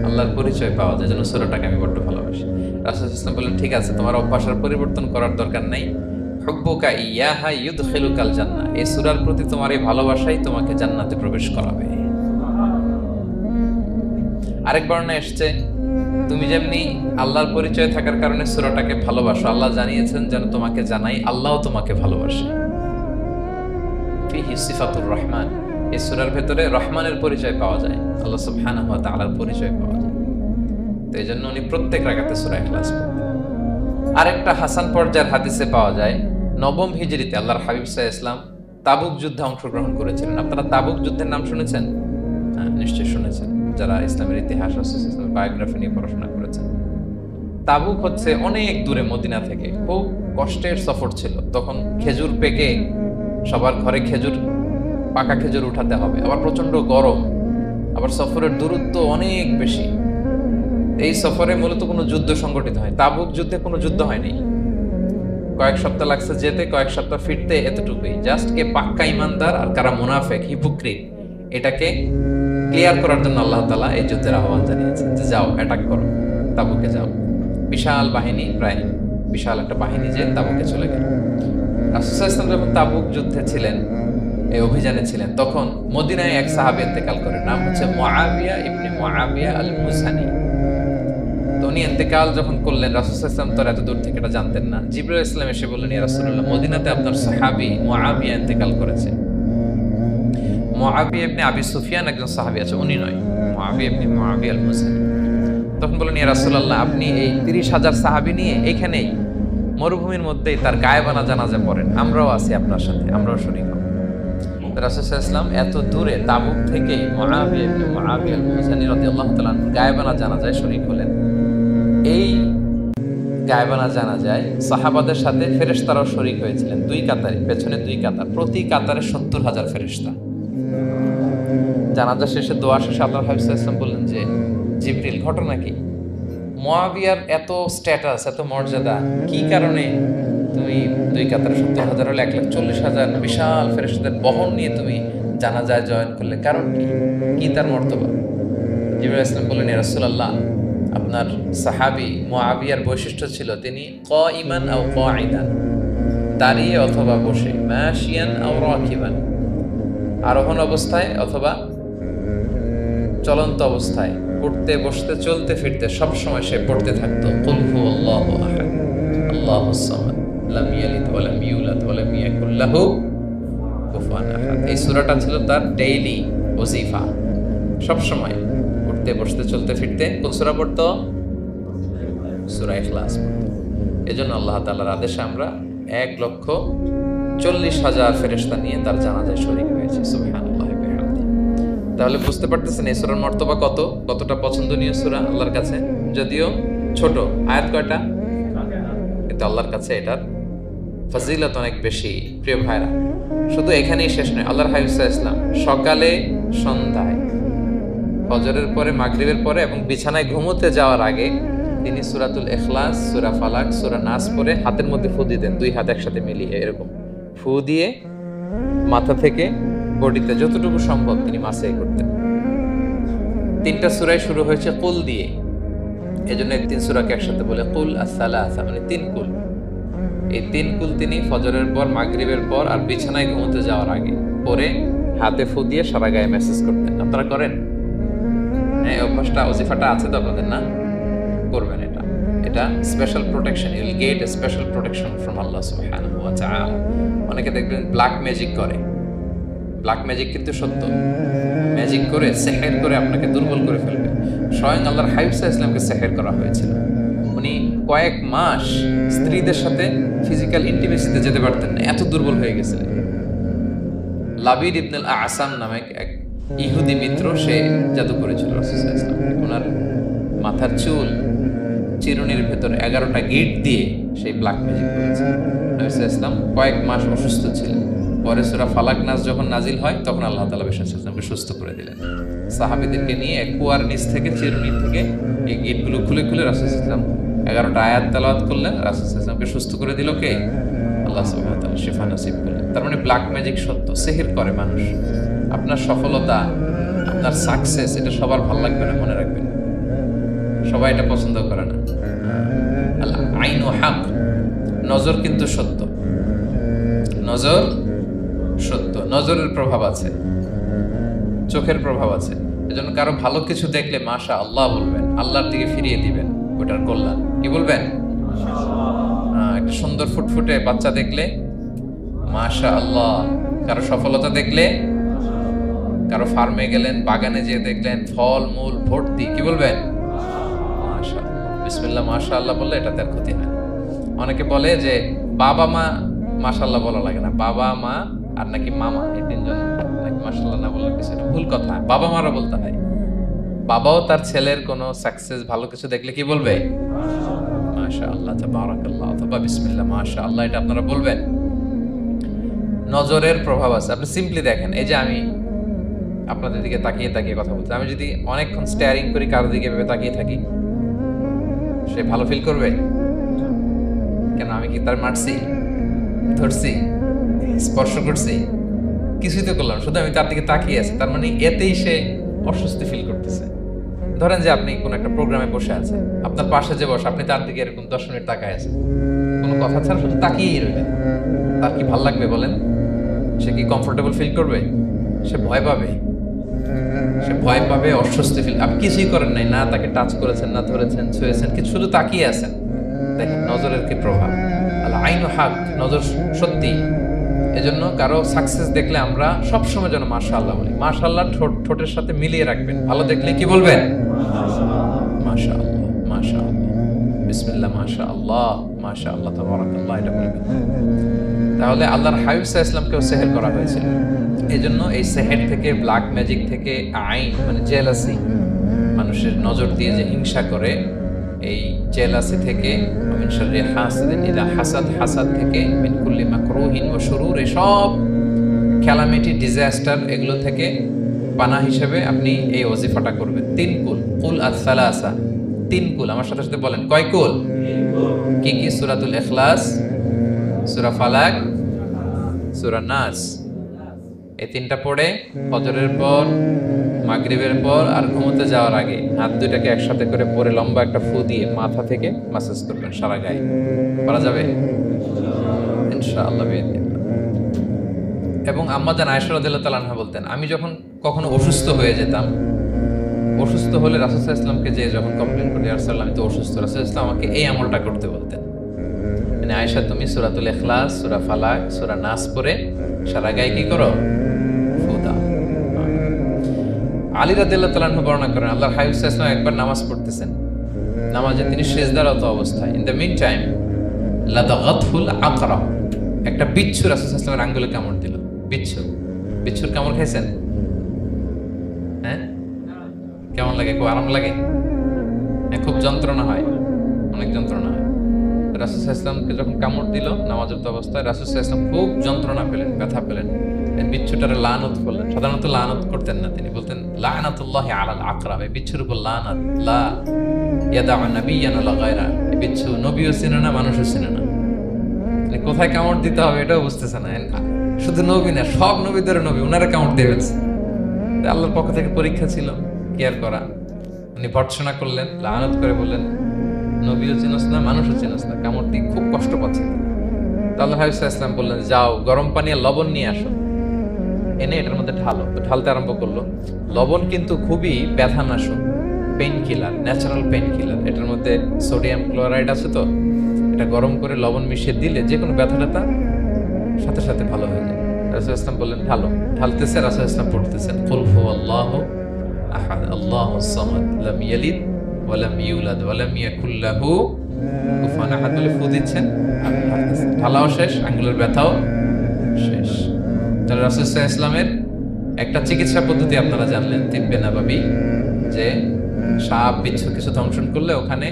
আল্লাহর পরিচয় পাওয়া যায়, যেন সূরাটাকে আমি বড্ড ভালোবাসি। রাসূল সাল্লাল্লাহু আলাইহি ওয়াসাল্লাম বললেন, ঠিক আছে, তোমার অভ্যাসের পরিবর্তন করার দরকার নাই, হুব্বুকা ইয়াহা ইউদখিলুকাল জান্নাহ, এই সূরার প্রতি তোমার এই ভালোবাসাই তোমাকে জান্নাতে প্রবেশ করাবে। আরেক বর্ণনায় এসেছে, তুমি যেমনি আল্লাহর পরিচয় থাকার কারণে সূরাটাকে ভালোবাসো, আল্লাহ জানিয়েছেন যেন তোমাকে জানাই আল্লাহও তোমাকে ভালোবাসে। ফিহি সিফাতুর রহমান, এই সূরার ভেতরে রহমানের পরিচয় পাওয়া যায়, আল্লাহ সুবহানাহু ওয়া তাআলার পরিচয় পাওয়া যায়। তো এই জন্য উনি প্রত্যেক রাকাতে সূরা ইখলাস পড়তেন। আরেকটা হাসান পর্যায়ের হাদিসে পাওয়া যায়, 9ম হিজরিতে আল্লাহর হাবিব সাল্লাল্লাহু আলাইহি ওয়াসাল্লাম তাবুক যুদ্ধে অংশগ্রহণ করেছিলেন। আপনারা তাবুক যুদ্ধের নাম শুনেছেন? হ্যাঁ, নিশ্চয়ই শুনেছেন, যারা ইসলামের ইতিহাস, ইসলামের বায়োগ্রাফি নিয়ে পড়াশোনা করেছেন। তাবুক হচ্ছে অনেক দূরে মদিনা থেকে, খুব কষ্টের সফর ছিল। তখন খেজুর পেকে সবার ঘরে খেজুর, পাকা খেজুর উঠাতে হবে, আবার প্রচন্ড গরম, আবার সফরের দূরত্ব অনেক বেশি। এই সফরে মূলত কোনো যুদ্ধ সংগঠিত হয়। তাবুক যুদ্ধে কোনো যুদ্ধ হয়নি, কয়েক সপ্তাহ লাগছে যেতে, কয়েক সপ্তাহ ফিরতে, এতটুকুই। জাস্ট কে পাক্কা ইমানদার আর কারা মুনাফিক, হিপোক্রিট, এটাকে ক্লিয়ার করার জন্য আল্লাহ তাআলা এই যুদ্ধের আহ্বান জানিয়েছেন যে যাও, অ্যাটাক করো, তাবুকে যাও। বিশাল বাহিনী, প্রায় বিশাল একটা বাহিনী যে তাবুকে চলে গেল। রাসূল সাল্লাল্লাহু আলাইহি ওয়াসাল্লাম যখন তাবুক যুদ্ধে ছিলেন, এই অভিযানে ছিলেন, তখন মদিনায় এক সাহাবী ইন্তেকাল করেন, নাম হচ্ছে মুআবিয়া ইবনে মুআবিয়া আল মুসানি। তো উনি ইন্তেকাল যখন করলেন, রাসূল সাল্লাল্লাহু আলাইহি ওয়াসাল্লাম তো এত দূর থেকে এটা জানতেন না। জিবরাইল ইসলাম এসে বললেন, ইয়া রাসূলুল্লাহ, মদিনাতে আপনার সাহাবী মুআবিয়া ইন্তেকাল করেছে। মুআবিয়া ইবনে আবি সুফিয়ান একজন সাহাবী আছে, উনি নয়, মুআবিয়া ইবনে মুআবিয়া আল মুসানি। তখন বললেন, ইয়া রাসূলুল্লাহ, আপনি এই 30,000 সাহাবী নিয়ে এখানেই মরুভূমির মধ্যেই তার গায়েবানা জানাজা পড়েন, আমরাও আছি আপনার সাথে, আমরাও শরীক হব। রাসূল সাল্লাল্লাহু আলাইহি ওয়াসাল্লাম এত দূরে তাবুক থেকে মুআবিয়া ইবনে মুআবিয়া আল মুসানি রাদিয়াল্লাহু তাআলা গায়েবানা জানাজায় শরীক হলেন। এই গায়বানা জানা যায় সাহাবাদের সাথে ফেরেশতারাও শরীক হয়েছিলেন, দুই কাতারে, পেছনে দুই কাতার, প্রতি কাতারে 70,000 ফেরেশতা। জানাজা শেষে দোয়া শেষে আল্লাহর হাবিব সাল্লাল্লাহু আলাইহি ওয়াসাল্লাম বললেন যে জিবরিল, ঘটনা কি? মুআবিয়ার এত স্ট্যাটাস, এত মর্যাদা, কি কারণে তুমি দুই কাতারে 70,000 হলে 1,40,000 বিশাল ফেরেশতাদের বহন নিয়ে তুমি জানাজায় জয়েন করলে? কারণ কি? কি তার মর্তবা? জিবরিল আলাইহিস সালাম বললেন, ইয়া রাসূলুল্লাহ, আপনার সাহাবী মুআবিয়ার বৈশিষ্ট্য ছিল তিনি কাইমান আও কাঈদান, দাঁড়িয়ে অথবা বসে, মাশিয়ান আও রাকিবান, আরোহণ অবস্থায় অথবা চলন্ত অবস্থায়, উঠতে বসতে চলতে ফিরতে সব সময় সে পড়তে থাকতো কুল হুয়াল্লাহু আহাদ আল্লাহুস সামাদ লাম ইয়ালিদ ওয়া লাম ইউলাদ ওয়া লাম ইয়াকুল লাহু কুফুয়ান আহাদ। এই সূরাটা ছিল তার ডেইলি ওজিফা, সব সময় উঠতে বসতে চলতে ফিরতে কোন সূরা পড়তো? সূরা ইখলাস পড়তো। এজন্য আল্লাহ তাআলার আদেশে আমরা 1,40,000 ফেরেশতা নিয়ে তার জানাজায় শরীক হয়েছে। সুবহানাল্লাহি ওয়া বিহামদিহি। তাহলে বুঝতে পারতেছেন এই সূরার মর্তবা কতটা পছন্দনীয় সূরা আল্লাহর কাছে। যদিও ছোট, আয়াত কয়টা? কিন্তু আল্লাহর কাছে এটার ফজিলত অনেক বেশি। প্রিয় ভাইরা, শুধু এখানেই শেষ নয়, আল্লাহর হাবিব সাল্লাল্লাহু আলাইহি ওয়াসাল্লাম সকালে, সন্ধ্যায়, ফজরের পরে, মাগরিবের পরে এবং বিছানায় ঘুমোতে যাওয়ার আগে তিনি সূরাতুল ইখলাস, সূরা ফালাক, সূরা নাস পড়ে হাতের মধ্যে ফু দিতেন, দুই হাত একসাথে মিলিয়ে এরকম ফু দিয়ে মাথা থেকে বডিতে যতটুকু সম্ভব তিনি মাসাই করতেন। 3টা সূরাই শুরু হয়েছে কুল দিয়ে, এজন্য 3 সূরাকে একসাথে বলে কুল আস-সালাসা, মানে 3 কুল। এই 3 কুল তিনি ফজরের পর, মাগরিবের পর আর বিছানায় ঘুমোতে যাওয়ার আগে পরে হাতে ফু দিয়ে সারা গায়ে মেসেজ করতেন। আপনারা করেন? হ্যাঁ, অভ্যাসটা, ওজিফাটা আছে তো আপনাদের? না, করবেন। এটা special protection, you will get a special protection from Allah সুবহানাহু ওয়া তাআলা। অনেকে দেখবেন ব্ল্যাক ম্যাজিক করে। ব্ল্যাক ম্যাজিক কিন্তু সত্য, ম্যাজিক করে, সেহের করে আপনাকে দুর্বল করে ফেলবে। স্বয়ং আল্লাহর হাবিব সাল্লাল্লাহু আলাইহি ওয়াসাল্লামকে সেহের করা হয়েছিল। উনি কয়েক মাস স্ত্রীদের সাথে ফিজিক্যাল ইন্টিমেসিতে যেতে পারতেন না, এত দুর্বল হয়ে গেছিলেন। লাবিদ ইবনুল আসাম নামে এক ইহুদি মিত্র, সে জাদু করেছিল রাসূল সাল্লাল্লাহু আলাইহি ওয়াসাল্লাম। ওনার মাথার চুল চিরুনির ভেতরে 11টা গিট দিয়ে সেই ব্ল্যাক ম্যাজিক করেছে। নবী সাল্লাল্লাহু আলাইহি ওয়াসাল্লাম কয়েক মাস অসুস্থ ছিলেন। পরে সূরা ফালাক নাস যখন নাজিল হয় তখন আল্লাহ তাআলা রাসূল সাল্লাল্লাহু আলাইহি ওয়াসাল্লামকে সুস্থ করে দিলেন। সাহাবীদেরকে নিয়ে কুয়ার নিচ থেকে, চিরুনি থেকে এই গিটগুলো খুলে খুলে রাসূল সাল্লাল্লাহু আলাইহি ওয়াসাল্লাম 11টা আয়াত তেলাওয়াত করলেন। রাসূল সাল্লাল্লাহু আলাইহি ওয়াসাল্লামকে সুস্থ করে দিল কে? আল্লাহ সুবহানাহু ওয়া তাআলা শিফা নসিব করলেন। তার মানে ব্ল্যাক ম্যাজিক সত্য, সিহির করে মানুষ। আপনার সফলতা, আপনার সাকসেস, এটা সবার ভালো লাগবে না, মনে রাখবেন। সবাই এটা পছন্দ করে না। আল্লাহ আইনু হক, নজর কিন্তু সত্য, নজর সত্য, নজরের প্রভাব আছে, চোখের প্রভাব আছে। এজন্য কারো ভালো কিছু দেখলে মাশা আল্লাহ বলবেন, আল্লাহর দিকে ফিরিয়ে দিবেন ওটার কল্যাণ। কি বলবেন? একটা সুন্দর ফুটফুটে বাচ্চা দেখলে মাশা আল্লাহ। কারো সফলতা দেখলে, কারো ফার্মে গেলেন, বাগানে যেয়ে দেখলেন ফল মূল ভর্তি, কি বলবেন? মাশাআল্লাহ, বিসমিল্লাহ মাশাআল্লাহ বললে এটাতে আর ক্ষতি হয় না। অনেকে বলে যে বাবা মা মাশাআল্লাহ বলা লাগে না, বাবা মা আর নাকি মামা, এই 3 জন নাকি মাশাআল্লাহ না বললে কিছু, এটা ভুল কথা। বাবা মারও বলতে হয়। বাবাও তার ছেলের কোনো সাকসেস, ভালো কিছু দেখলে কি বলবে? মাশাআল্লাহ, তাবারাকাল্লাহ, অথবা বিসমিল্লাহ মাশাআল্লাহ, এটা আপনারা বলবেন। নজরের প্রভাব আছে। আপনি সিম্পলি দেখেন, এই যে আমি আপনাদের দিকে তাকিয়ে তাকিয়ে কথা বলছি, আমি যদি অনেকক্ষণ স্টেয়ারিং করি, কারোর দিকে ভেবে তাকিয়ে থাকি, সে ভালো ফিল করবে? কেন? আমি কি তার মারছি, ধরছি, স্পর্শ করছি? কিছুই তো করলাম, শুধু আমি তার দিকে তাকিয়ে আছি। তার মানে এতেই সে অস্বস্তি ফিল করতেছে। ধরেন যে আপনি কোন একটা প্রোগ্রামে বসে আছেন, আপনার পাশে যে বসে, আপনি তার দিকে এরকম 10 মিনিট তাকায় আছেন, কোনো কথা ছাড়া শুধু তাকিয়েই রইলেন। তার কি ভাল লাগবে বলেন? সে কি কমফোর্টেবল ফিল করবে? সে ভয় পাবে, সে ভয় পাবে, অস্বস্তি ফিল। আপনি কিছুই করেন নাই, না তাকে টাচ করেছেন, না ধরেছেন, ছুঁয়েছেন, কিন্তু শুধু তাকিয়ে আছেন। দেখেন নজরের কি প্রভাব। আল্লাহ আইনু হক, নজর সত্যি। এজন্য কারো সাকসেস দেখলে আমরা সবসময় যেন মাশাআল্লাহ বলি। মাশাআল্লাহ ঠোঁটের সাথে মিলিয়ে রাখবেন। ভালো দেখলে কি বলবেন? মাশাআল্লাহ, মাশাআল্লাহ, বিসমিল্লাহ মাশাআল্লাহ, মাশাআল্লাহ, তাবারাকাল্লাহ, এটা বলবেন। তাহলে আল্লাহর হাবিব সাল্লাল্লাহু আলাইহি ওয়াসাল্লামকেও সেহের করা হয়েছিল। এজন্য এই সেহের থেকে, ব্ল্যাক ম্যাজিক থেকে, আইন মানে জেলাসি, মানুষের নজর দিয়ে যে হিংসা করে, এই জেলাসি থেকে, মিন শাররি হাসিদিন ইযা হাসাদ, হাসাদ থেকে, মিন কুল্লি মাকরুহিন ওয়া শুরুর, সব ক্যালামিটি, ডিজাস্টার, এগুলো থেকে পানা হিসেবে আপনি এই ওয়াজিফাটা করবেন। 3 কুল, কুল আস-সালাসা, 3 কুল। আমার সাথে সাথে বলেন কয় কুল? কি কি? সূরাতুল ইখলাস, সূরা ফালাক, সূরা নাস। এই 3টা পড়ে ফজরের পর, মাগরিবের পর আর ঘুমোতে যাওয়ার আগে হাত দুইটাকে একসাথে করে পরে লম্বা একটা ফু দিয়ে মাথা থেকে মাসাজ করবেন সারা গায়ে। করা যাবে ইনশাআল্লাহ বিইذنিল্লাহ। এবং আম্মা জান আয়েশা রাদিয়াল্লাহু তাআলা আনহা বলতেন, আমি যখন কখনো অসুস্থ হয়ে যেতাম, অসুস্থ হলে রাসূল সাল্লাল্লাহু আলাইহি ওয়াসাল্লামকে যে যখন কমপ্লেইন করি, ইয়া রাসূলুল্লাহ আমি তো অসুস্থ, রাসূল সাল্লাল্লাহু আলাইহি ওয়াসাল্লাম আমাকে এই আমলটা করতে বলতেন। মানে আয়েশা, তুমি সূরাতুল ইখলাস, সূরা ফালাক, সূরা নাস পড়ে সারা গায়ে কি করো? ফু দাও। আলী রাদিয়াল্লাহু তাআলা আনহু বর্ণনা করেন, আল্লাহর হাবিব সাল্লাল্লাহু আলাইহি ওয়াসাল্লাম একবার নামাজ পড়তেছেন, নামাজে তিনি সিজদারত অবস্থায়, ইন দ্য মিন টাইম লাদাগাতহুল আকরা, একটা বিচ্ছু রাসূল সাল্লাল্লাহু আলাইহি ওয়াসাল্লামের আঙ্গুলে কামড় দিল। বিচ্ছু, বিচ্ছুর কামড় খেয়েছেন? হ্যাঁ, কেমন লাগে? খুব আরাম লাগে? হ্যাঁ, খুব যন্ত্রণা হয়, অনেক যন্ত্রণা হয়। রাসূল সাল্লাল্লাহু আলাইহি ওয়াসাল্লামকে যখন কামড় দিল নামাজরত অবস্থায়, রাসূল সাল্লাল্লাহু আলাইহি ওয়াসাল্লাম খুব যন্ত্রণা পেলেন, ব্যথা পেলেন। বিচ্ছুটারে লানত করলেন। সাধারণত লানত করতেন না, তিনি বলতেন লানাতুল্লাহি আলাল আকরা, এই বিচ্ছুর উপর লানাত, লা ইয়াদাউ নাবিয়্যান ওয়ালা গায়রা। এই বিচ্ছু নবীও চিনে না, মানুষও চিনে না। কোথায় কামড় দিতে হবে এটাও বুঝতেছে না। শুধু নবী না, সব নবীদের নবী, উনারা কামড় দিয়ে ফেলছে। আল্লাহর পক্ষ থেকে পরীক্ষা ছিল, কেয়ার করা। উনি ভর্ৎসনা করলেন, লানত করে বললেন নবীও চিনস না, মানুষও চিনস না, কামড় দিয়ে খুব কষ্ট পাচ্ছে। আল্লাহ হাবিব সাল্লাল্লাহু আলাইহি ওয়াসাল্লাম বললেন, যাও গরম পানি আর লবণ নিয়ে আসো, এনে এটার মধ্যে ঢালো। তো ঢালতে আরম্ভ করলো। লবণ কিন্তু খুবই ব্যথানাশক, painkiller, natural painkiller. এটার মধ্যে সোডিয়াম ক্লোরাইড আছে, তো এটা গরম করে লবণ মিশিয়ে দিলে যে কোনো ব্যথা ট্যাথা সাথে সাথে ভালো হয়ে যায়। রাসূল ইসলাম বললেন ঢালো। ঢালতেছে, রাসূল ইসলাম পড়তেছেন কুল হুয়াল্লাহু আহাদ আল্লাহুস সামাদ লাম ইয়ালিদ ওয়া লাম ইউলাদ ওয়া লাম ইয়াকুল লাহু কুফুয়ান আহাদ বলে ফু দিচ্ছেন আর ঢালতেছেন। ঢালাও শেষ, আঙ্গুলের ব্যথাও শেষ। তাহলে রাসূল সাল্লাল্লাহু আলাইহি ওয়াসাল্লামের একটা চিকিৎসা পদ্ধতি আপনারা জানলেন, তিব্বে নাবাবী, যে সাপ বিচ্ছু কিছু দংশন করলে ওখানে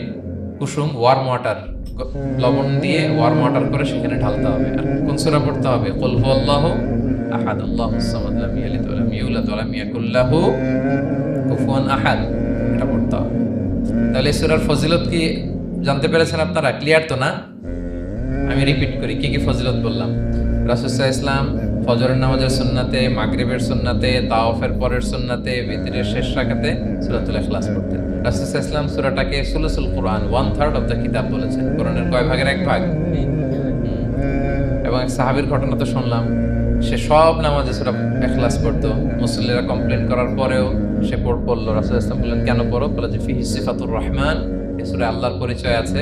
কুসুম ওয়ার্ম ওয়াটার, লবণ দিয়ে ওয়ার্ম ওয়াটার করে সেখানে ঢালতে হবে। আর কোন সূরা পড়তে হবে? কুল হুয়াল্লাহু আহাদ আল্লাহুস সামাদ লাম ইয়ালিদ ওয়া লাম ইউলাদ ওয়া লাম ইয়াকুল লাহু কুফুয়ান আহাদ, এটা পড়তে হবে। তাহলে এই সূরার ফজিলত কি জানতে পেরেছেন আপনারা? ক্লিয়ার তো না? আমি রিপিট করি, কি কি ফজিলত বললাম। রাসূল সাল্লাল্লাহু আলাইহি ওয়াসাল্লাম ফজরের নামাজের সুন্নাতে, মাগরিবের সুন্নাতে, তাওয়াফের পরের সুন্নাতে, বিতরের শেষ রাকাতে সূরাতুল ইখলাস পড়তেন। রাসূল সাল্লাল্লাহু আলাইহি ওয়াসাল্লাম সূরাটাকে সুলুসুল কোরআন, 1/3 অফ দ্য কিতাব বলেছেন। কোরআনের কয় ভাগের এক ভাগ? এবং এক সাহাবীর ঘটনা তো শুনলাম, সে সব নামাজে সূরা ইখলাস পড়তো। মুসল্লিরা কমপ্লেইন করার পরেও সে পড়লো। রাসূল সাল্লাল্লাহু আলাইহি ওয়াসাল্লাম বললেন কেন পড়ো? বলে যে ফিহি সিফাতুর রহমান, এই সূরায় আল্লাহর পরিচয় আছে,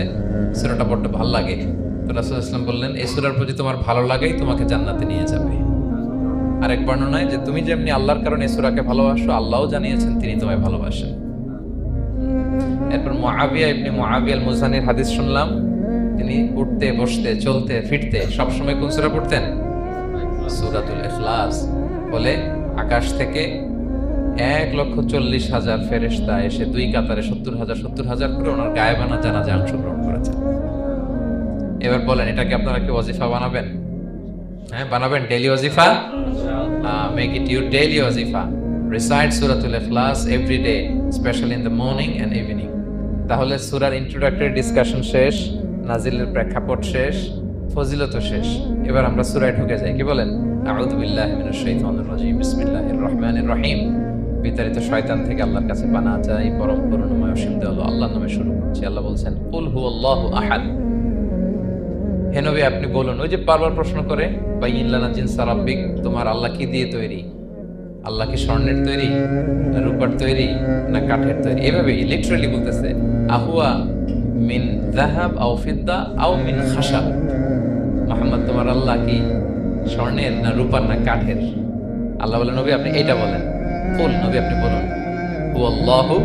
সূরাটা পড়তে ভালো লাগে। তো রাসূল সাল্লাল্লাহু আলাইহি ওয়াসাল্লাম বললেন এই সূরার প্রতি তোমার ভালো লাগাই তোমাকে জান্নাতে নিয়ে যাবে। আরেক বর্ণনায় যে তুমি যেমনি আল্লাহর কারণে এই সূরাকে ভালোবাসো, আল্লাহও জানিয়েছেন তিনি তোমায় ভালোবাসেন। এরপর মুআবিয়া ইবনে মুআবিয়া আল মুজানির হাদিস শুনলাম, তিনি উঠতে বসতে চলতে ফিরতে সবসময় কোন সূরা পড়তেন? সূরাতুল ইখলাস। বলে আকাশ থেকে 1,40,000 ফেরেশতা এসে দুই কাতারে 70,000 করে ওনার গায়েবানা জানাজায় অংশগ্রহণ করেছেন। এবার বলেন এটাকে আপনারা কি ওয়াজিফা বানাবেন? হ্যাঁ, বানাবেন daily ওয়াজিফা? Make it your daily wazifa. Recite Suratul Ikhlas every day, especially in the morning and evening. তাহলে সূরার ইন্ট্রোডাক্টরি ডিসকাশন শেষ, নাজিলের প্রেক্ষাপট শেষ, ফজিলত শেষ। এবার আমরা সূরায় ঢুকে যাই। কি বলেন? আউযু বিল্লাহি মিনাশ শাইতানির রাজীম, বিসমিল্লাহির রহমানির রহিম। বিতাড়িত শয়তান থেকে আল্লাহর কাছে পানাহ চাই, পরম করুণাময় অসীম দয়ালু আল্লাহর নামে শুরু করছি। আল্লাহ বলছেন কুল হুয়াল্লাহু আহাদ। হে নবী আপনি বলুন, ওই যে বারবার প্রশ্ন করে বাইয়িন লানা জিনসা রাব্বিক, তোমার আল্লাহ কি দিয়ে তৈরি? আল্লাহ কি স্বর্ণের তৈরি, না রূপার তৈরি, না কাঠের তৈরি? এভাবেই লিটারালি বলতেছে আহুয়া মিন যাহাব আও ফিদ্দা আও মিন খাশাব। মুহাম্মদ তোমার আল্লাহ কি স্বর্ণের, না রূপার, না কাঠের? আল্লাহ বলেন নবী আপনি এইটা বলেন। কুল নবী আপনি বলুন হুয়াল্লাহু